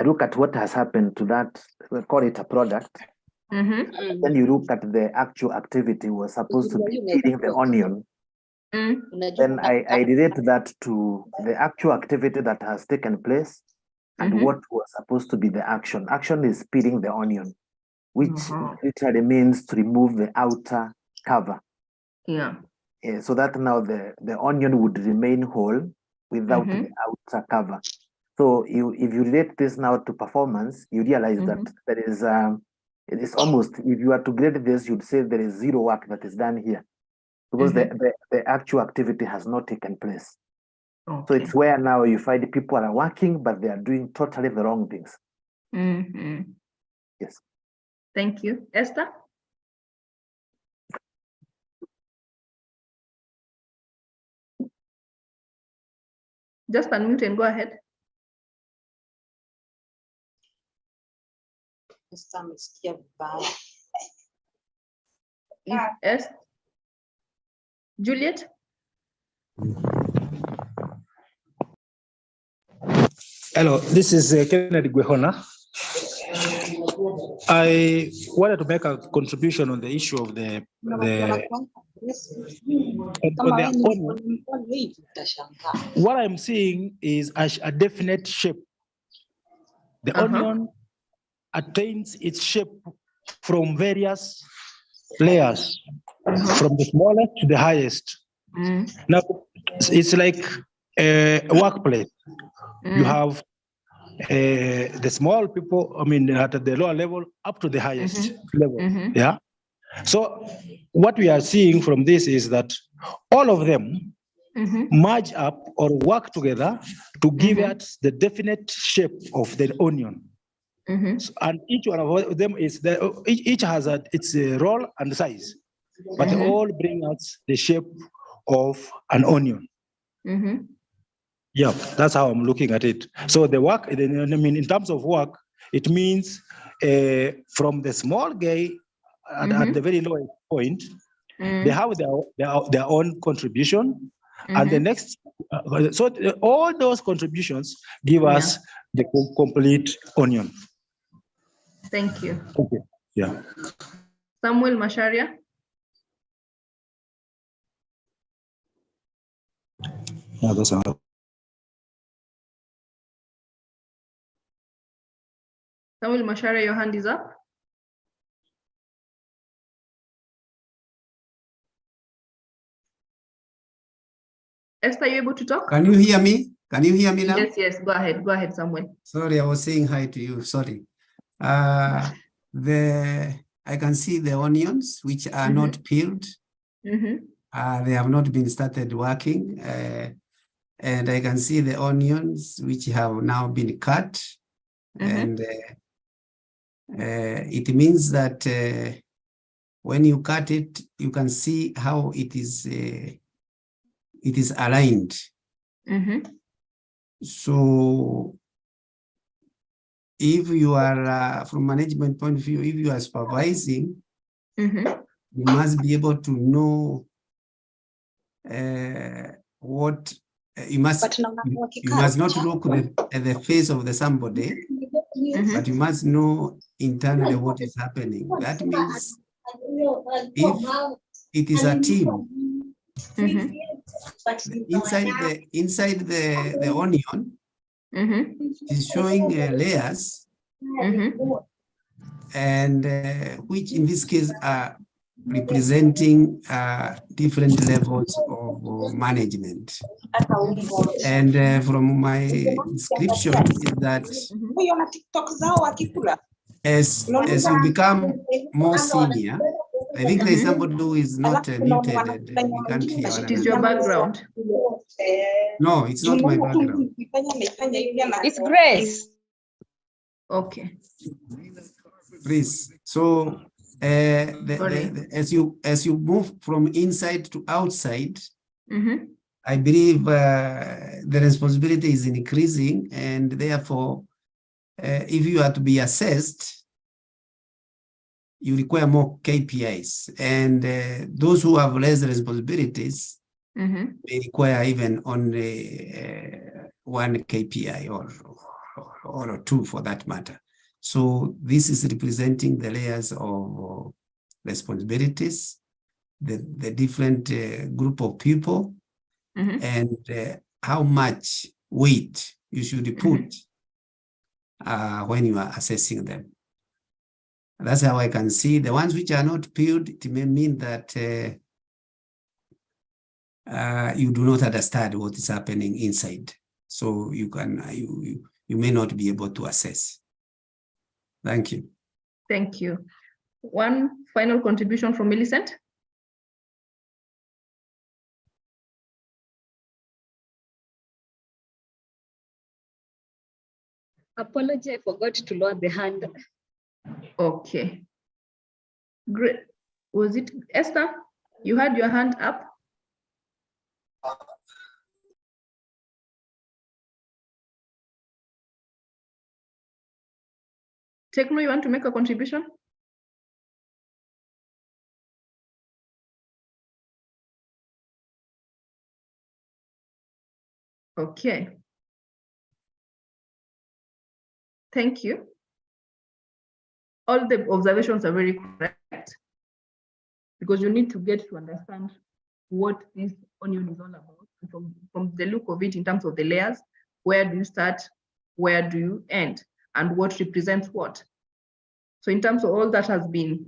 look at what has happened to that, we call it a product. Then you look at the actual activity was supposed to be peeling the onion. Then I relate that to the actual activity that has taken place and what was supposed to be the action. Action is peeling the onion, which literally means to remove the outer cover. Yeah. So that now the onion would remain whole without the outer cover. So if you relate this now to performance, you realize that there is it is almost, if you are to grade this, you'd say there is zero work that is done here because the actual activity has not taken place. So it's where now you find people are working, but they are doing totally the wrong things. Yes. Thank you. Esther? Just unmute and go ahead. Yes. Juliet? Hello, this is Kennedy Gwehona. I wanted to make a contribution on the issue of the onion. What I'm seeing is a definite shape. The onion attains its shape from various layers, from the smallest to the highest. Now, it's like a workplace. You have the small people, I mean, at the lower level up to the highest level. Yeah. So what we are seeing from this is that all of them merge up or work together to give us the definite shape of the onion. So, and each one of them is each has its role and size, but they all bring us the shape of an onion. Yeah, that's how I'm looking at it. So the work, I mean, in terms of work, it means from the small guy at the very lowest point, they have their own contribution, and the next, so all those contributions give us the complete onion. Thank you. Okay. Yeah. Samuel Masharia. Yeah, that's all. Samuel Masharia, your hand is up. Esther, are you able to talk? Can you hear me? Can you hear me now? Yes, yes. Go ahead. Go ahead, Samuel. Sorry, I was saying hi to you. Sorry. I can see the onions, which are not peeled. They have not been started working. And I can see the onions, which have now been cut. And it means that when you cut it, you can see how it is aligned. So if you are, from management point of view, if you are supervising, you must be able to know what you must. You must not look at the face of the somebody, but you must know internally what is happening. That means if it is a team, inside the onion is showing layers, and which in this case are representing different levels of management. And from my description is that as you become more senior, I think there's somebody who is not muted and we can't hear one It is your another. background. No, it's not my background. It's Grace. Okay. Please. So as you move from inside to outside, I believe the responsibility is increasing, and therefore, if you are to be assessed, you require more KPIs, and those who have less responsibilities may require even only one KPI or two for that matter. So this is representing the layers of responsibilities, the different group of people, and how much weight you should put when you are assessing them. That's how I can see the ones which are not peeled. It may mean that you do not understand what is happening inside, so you may not be able to assess. Thank you. Thank you. One final contribution from Millicent. Apology, I forgot to lower the hand. Okay. Great. Was it Esther? You had your hand up? Techno, you want to make a contribution? Okay. Thank you. All the observations are very correct, because you need to get to understand what this onion is all about. From the look of it, in terms of the layers, where do you start, where do you end, and what represents what. So in terms of all that has been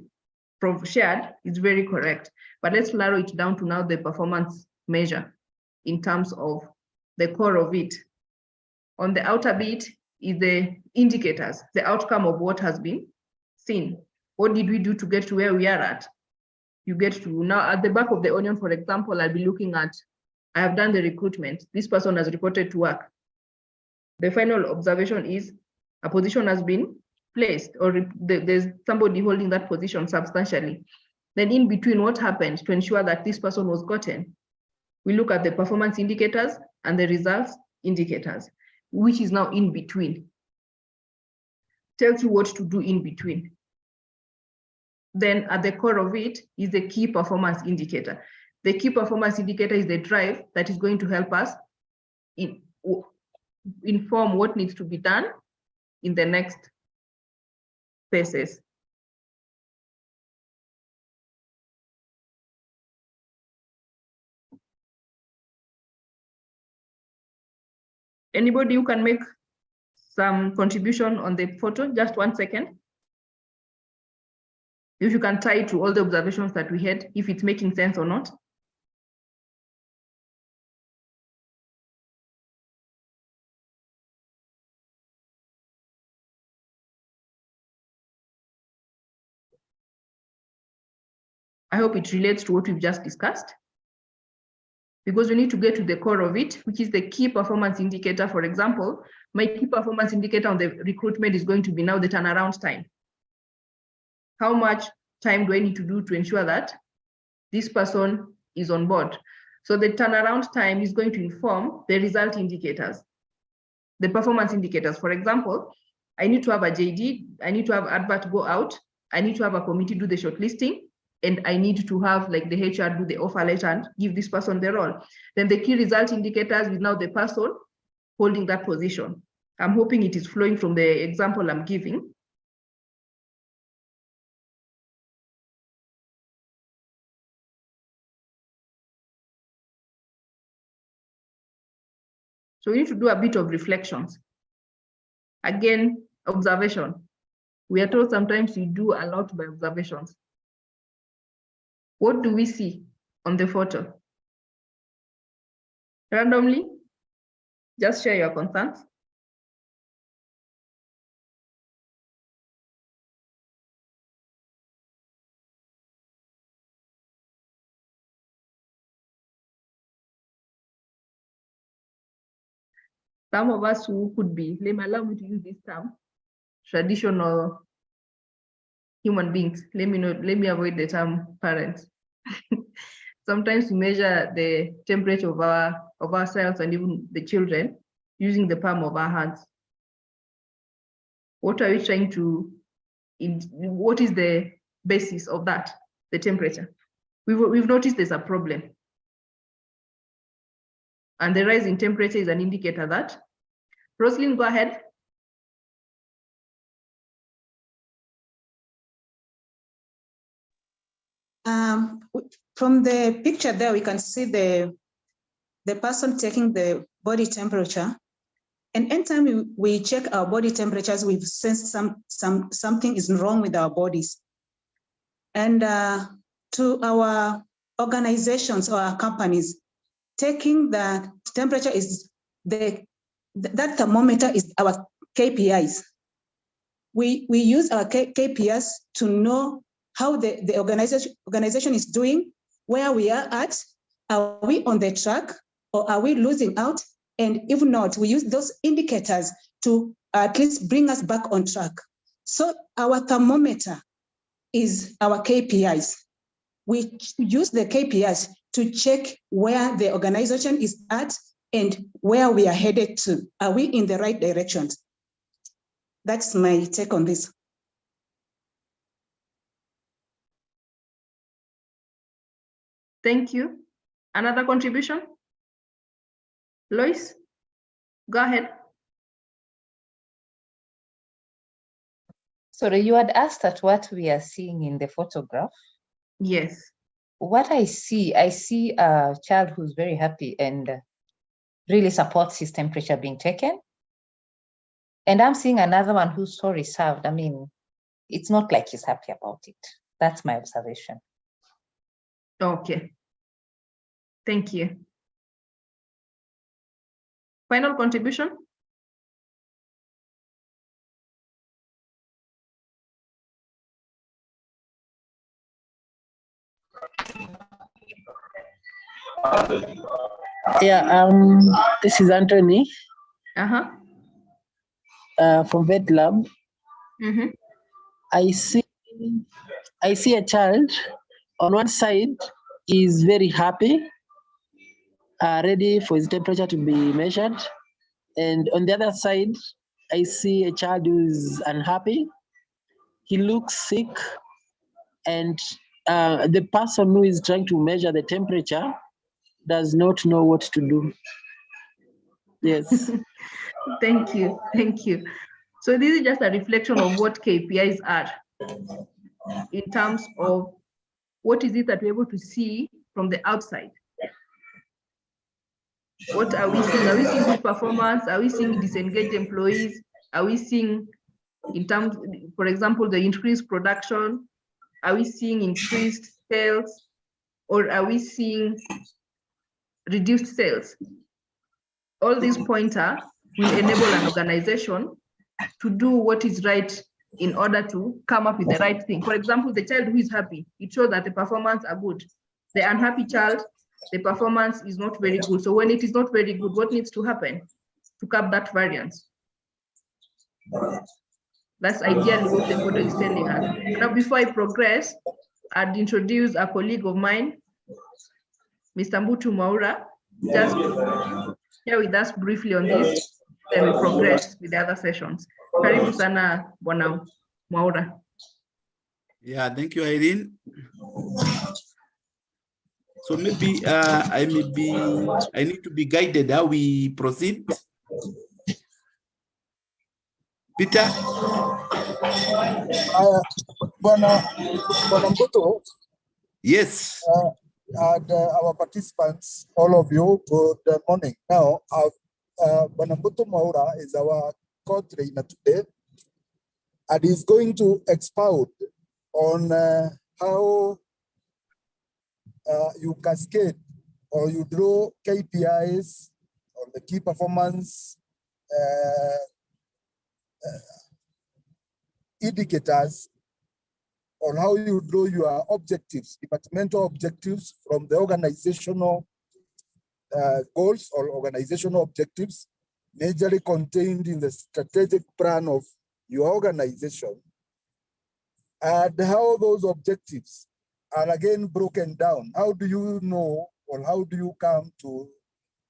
shared, it's very correct. But let's narrow it down to now the performance measure in terms of the core of it. On the outer bit is the indicators, the outcome of what has been seen. What did we do to get to where we are at? You get to now at the back of the onion, for example, I'll be looking at, I have done the recruitment. This person has reported to work. The final observation is a position has been placed, or there's somebody holding that position substantially. Then in between, what happened to ensure that this person was gotten? We look at the performance indicators and the results indicators, which is now in between. Tells you what to do in between. Then at the core of it is the key performance indicator. The key performance indicator is the drive that is going to help us inform what needs to be done in the next phases. Anybody who can make some contribution on the photo, just 1 second. If you can tie it to all the observations that we had, if it's making sense or not. I hope it relates to what we've just discussed, because we need to get to the core of it, which is the key performance indicator. For example, my key performance indicator on the recruitment is going to be now the turnaround time. How much time do I need to do to ensure that this person is on board? So the turnaround time is going to inform the result indicators, the performance indicators. For example, I need to have a JD, I need to have advert go out, I need to have a committee do the shortlisting, and I need to have like the HR do the offer letter and give this person the role. Then the key result indicators is now the person holding that position. I'm hoping it is flowing from the example I'm giving. So we need to do a bit of reflections. Again, observation. We are told sometimes we do a lot by observations. What do we see on the photo? Randomly, just share your concerns. some of us who could be, allow me to use this term, traditional human beings. Let me avoid the term parents. Sometimes we measure the temperature of ourselves and even the children using the palm of our hands. What are we trying to, what is the basis of that, the temperature? We've noticed there's a problem. And the rise in temperature is an indicator that. Roslyn, go ahead. From the picture there, we can see the person taking the body temperature. And anytime we check our body temperatures, we've sensed something is wrong with our bodies. And to our organizations or our companies, taking the temperature is that thermometer is our KPIs. We use our KPIs to know how the organization is doing, where we are at, are we on the track or are we losing out? And if not, we use those indicators to at least bring us back on track. So our thermometer is our KPIs. We use the KPIs to check where the organization is at and where we are headed to. Are we in the right directions? That's my take on this. Thank you. Another contribution? Lois, go ahead. Sorry, you had asked at what we are seeing in the photograph. Yes. What I see a child who's very happy and really supports his temperature being taken. And I'm seeing another one who's so reserved. I mean, it's not like he's happy about it. That's my observation. Okay. Thank you. Final contribution? Yeah, this is Anthony. From Vet Lab. Mm-hmm. I see a child on one side is very happy, ready for his temperature to be measured. And on the other side, I see a child who is unhappy. He looks sick, and the person who is trying to measure the temperature does not know what to do. Yes. Thank you. Thank you. So this is just a reflection of what KPIs are in terms of what is it that we're able to see from the outside. What are we seeing? Are we seeing good performance? Are we seeing disengaged employees? Are we seeing, in terms, for example, the increased production? Are we seeing increased sales? Or are we seeing reduced sales? All these pointers will enable an organization to do what is right in order to come up with the right thing. For example, the child who is happy, it shows that the performance are good. The unhappy child, the performance is not very good. So when it is not very good, what needs to happen to cap that variance? That's ideally what the photo is telling us. Now, before I progress, I'd introduce a colleague of mine, Mr. Mbutu Maura, just to share with us briefly on this, then we progress with the other sessions. Karibu sana, Bwana Maura. Yeah, thank you, Irene. So maybe I need to be guided how we proceed. Peter? Bwana Mbutu. Yes. And our participants, all of you, good morning. Now, Bwana Mbutu Maura is our co-trainer today, and he's going to expound on how you cascade or you draw KPIs or the key performance indicators on how you draw your objectives, departmental objectives from the organizational goals or organizational objectives majorly contained in the strategic plan of your organization, and how those objectives are again broken down. How do you know, or how do you come to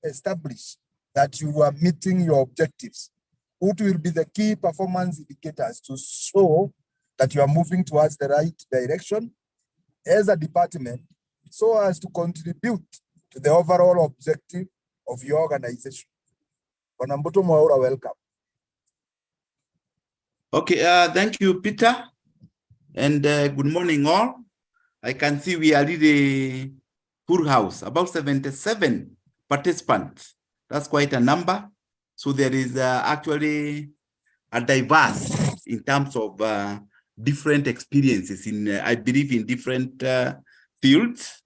establish that you are meeting your objectives? What will be the key performance indicators to show that you are moving towards the right direction as a department, so as to contribute to the overall objective of your organization? Wanambuto Mwaura, welcome. Okay, thank you, Peter, and good morning all. I can see we are really full house, about 77 participants. That's quite a number. So there is actually a diverse in terms of different experiences in, I believe, in different fields.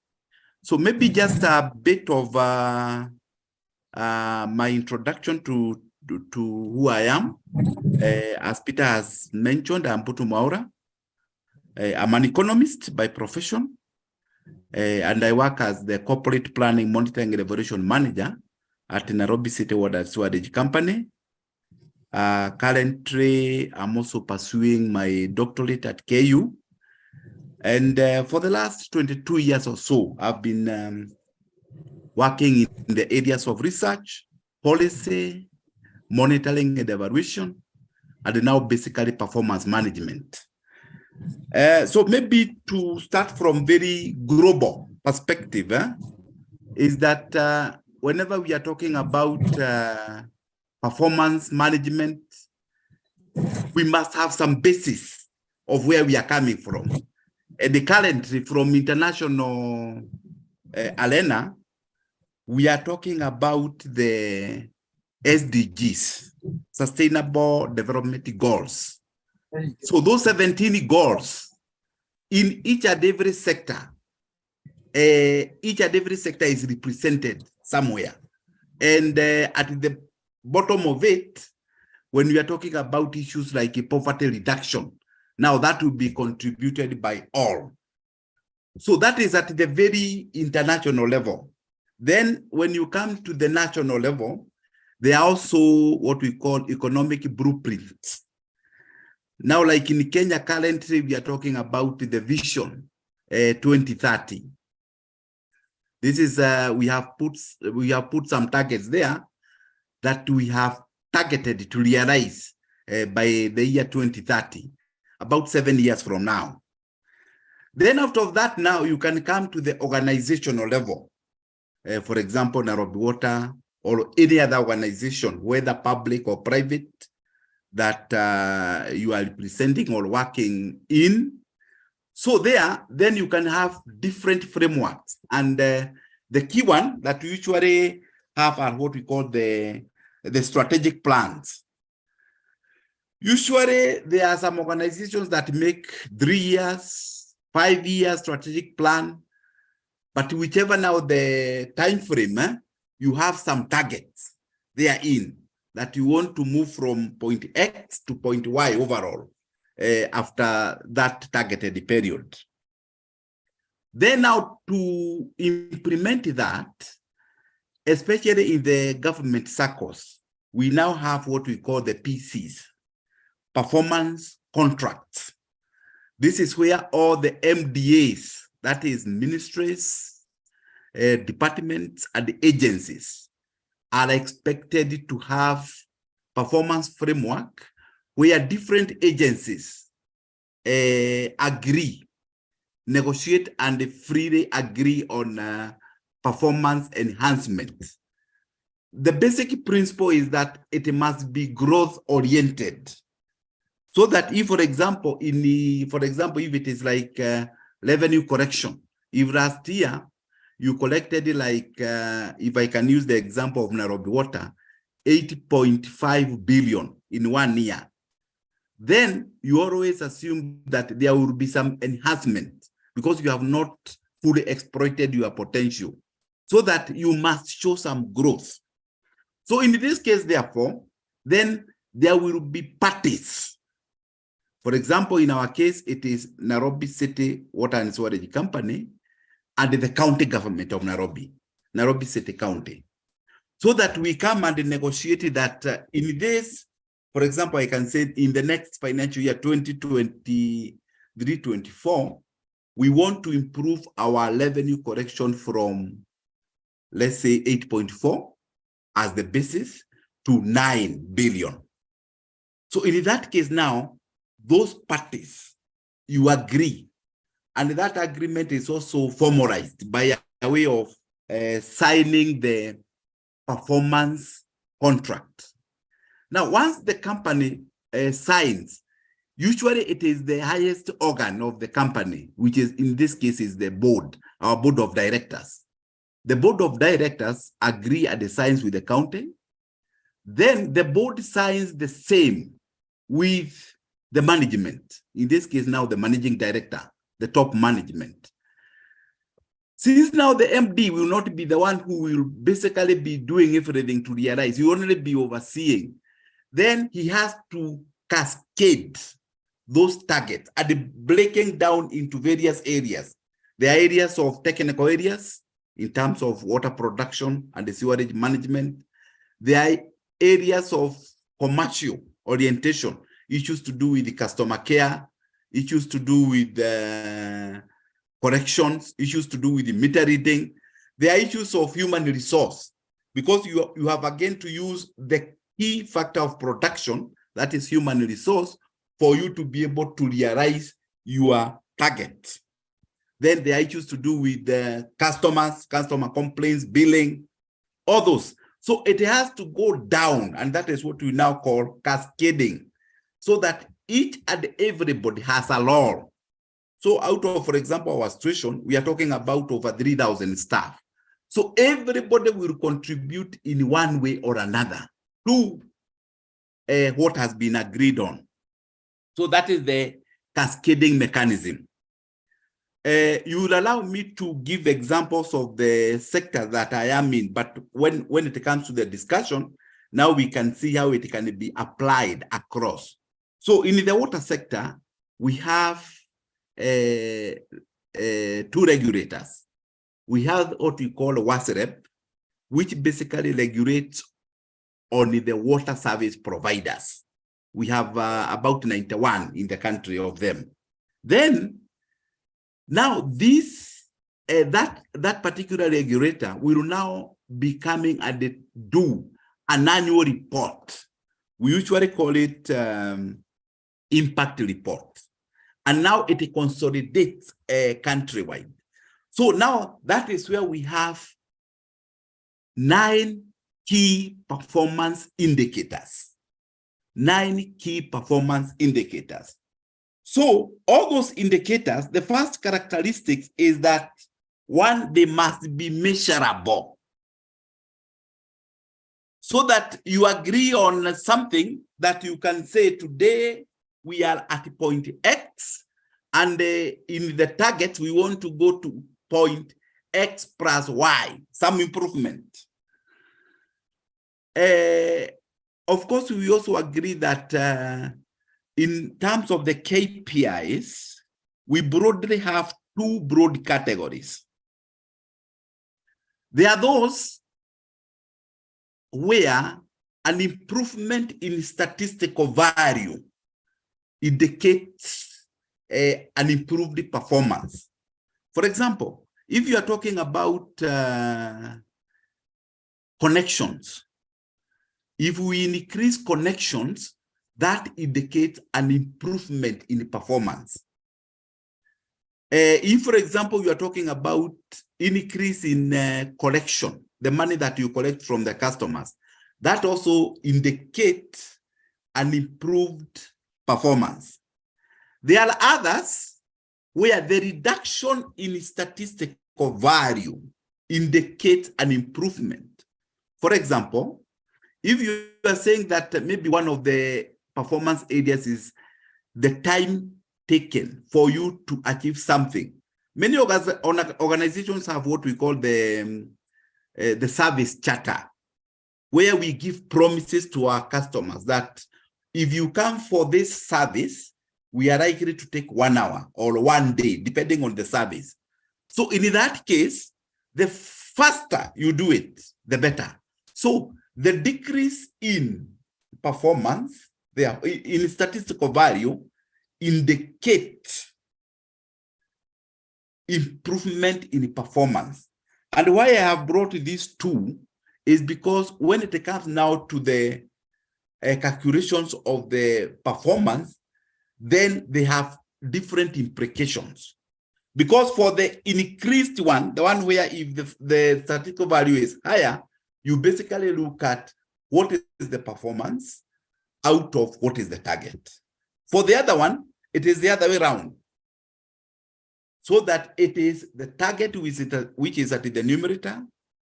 So maybe just a bit of my introduction to who I am. As Peter has mentioned, I'm Putu Maura. I'm an economist by profession, and I work as the Corporate Planning, Monitoring, and Evaluation Manager at Nairobi City Water and Sewerage Company. Currently, I'm also pursuing my doctorate at KU. And for the last 22 years or so, I've been working in the areas of research, policy, monitoring and evaluation, and now basically performance management. So maybe to start from very global perspective, is that whenever we are talking about performance management, we must have some basis of where we are coming from. And currently from international arena, we are talking about the SDGs, Sustainable Development Goals. So those 17 goals in each and every sector, is represented somewhere. And at the bottom of it, when we are talking about issues like poverty reduction, now that will be contributed by all. So that is at the very international level. Then when you come to the national level, there are also what we call economic blueprints. Now, like in Kenya, currently, we are talking about the vision 2030. This is, we have put some targets there that we have targeted to realize by the year 2030, about 7 years from now. Then after that, now you can come to the organizational level. For example, Nairobi Water or any other organization, whether public or private, that you are representing or working in. So there, then you can have different frameworks. And the key one that we usually have are what we call the strategic plans. Usually, there are some organizations that make 3 years, 5 years strategic plan, but whichever now the time frame, you have some targets therein that you want to move from point X to point Y overall after that targeted period. Then now to implement that, especially in the government circles, we now have what we call the PCs, performance contracts. This is where all the MDAs, that is ministries, departments, and agencies, are expected to have performance framework where different agencies agree, negotiate, and freely agree on performance enhancement. The basic principle is that it must be growth oriented. So that if, for example, if it is like revenue correction, if last year you collected like, if I can use the example of Nairobi Water, 8.5 billion in 1 year, then you always assume that there will be some enhancement because you have not fully exploited your potential, so that you must show some growth. So in this case, therefore, then there will be parties. For example, in our case, it is Nairobi City Water and Sewerage Company and the county government of Nairobi, Nairobi City County. so that we come and negotiate that in this, for example, I can say in the next financial year, 2023-24, we want to improve our revenue correction from, let's say, 8.4 as the basis to 9 billion. So in that case now, those parties, you agree, and that agreement is also formalized by a way of signing the performance contract. Now, once the company signs, usually it is the highest organ of the company, which is in this case is the board, our board of directors. The board of directors agree at the signs with the county. Then the board signs the same with the management. In this case now the managing director, the top management. Since now the MD will not be the one who will basically be doing everything to realize, he will only be overseeing. Then he has to cascade those targets and breaking down into various areas. There are areas of technical areas in terms of water production and the sewerage management. There are areas of commercial orientation, issues to do with the customer care, issues to do with corrections, issues to do with the meter reading. There are issues of human resource, because you have again to use the key factor of production, that is human resource, for you to be able to realize your target. Then there are issues to do with the customers, customer complaints, billing, all those. So it has to go down, and that is what we now call cascading, so that each and everybody has a role. So out of, for example, our situation, we are talking about over 3,000 staff. So everybody will contribute in one way or another to what has been agreed on. So that is the cascading mechanism. You will allow me to give examples of the sector that I am in, but when it comes to the discussion, now we can see how it can be applied across. So in the water sector, we have two regulators. We have what we call WASREP, which basically regulates only the water service providers. We have about 91 in the country of them. Then, now this that particular regulator will now be coming and do an annual report. We usually call it impact report. And now it consolidates countrywide. So now that is where we have 9 key performance indicators. 9 key performance indicators. So all those indicators, the first characteristic is that, one, they must be measurable. So that you agree on something that you can say today we are at point X, and in the target we want to go to point X plus Y, some improvement. Of course, we also agree that in terms of the KPIs, we broadly have 2 broad categories. There are those where an improvement in statistical value indicates an improved performance. For example, if you are talking about connections, if we increase connections, that indicates an improvement in performance. If, for example, you are talking about increase in collection, the money that you collect from the customers, that also indicates an improved performance. There are others where the reduction in statistical value indicates an improvement. For example, if you are saying that maybe one of the performance areas is the time taken for you to achieve something. Many organizations have what we call the service charter, where we give promises to our customers that if you come for this service, we are likely to take 1 hour or 1 day, depending on the service. So in that case, the faster you do it, the better. So the decrease in performance, in statistical value, indicate improvement in performance. And why I have brought these two is because when it comes now to the calculations of the performance, then they have different implications. Because for the increased one, the one where if the statistical value is higher, you basically look at what is the performance out of what is the target. For the other one, it is the other way around. So that it is the target which is at the numerator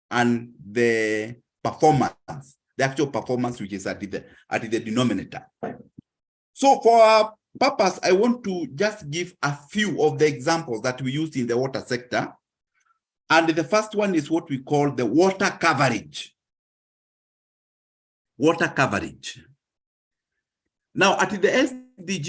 and the performance, the actual performance which is at the denominator. So for our purpose, I want to just give a few of the examples that we used in the water sector. And the first one is what we call the water coverage. Water coverage. Now, at the SDG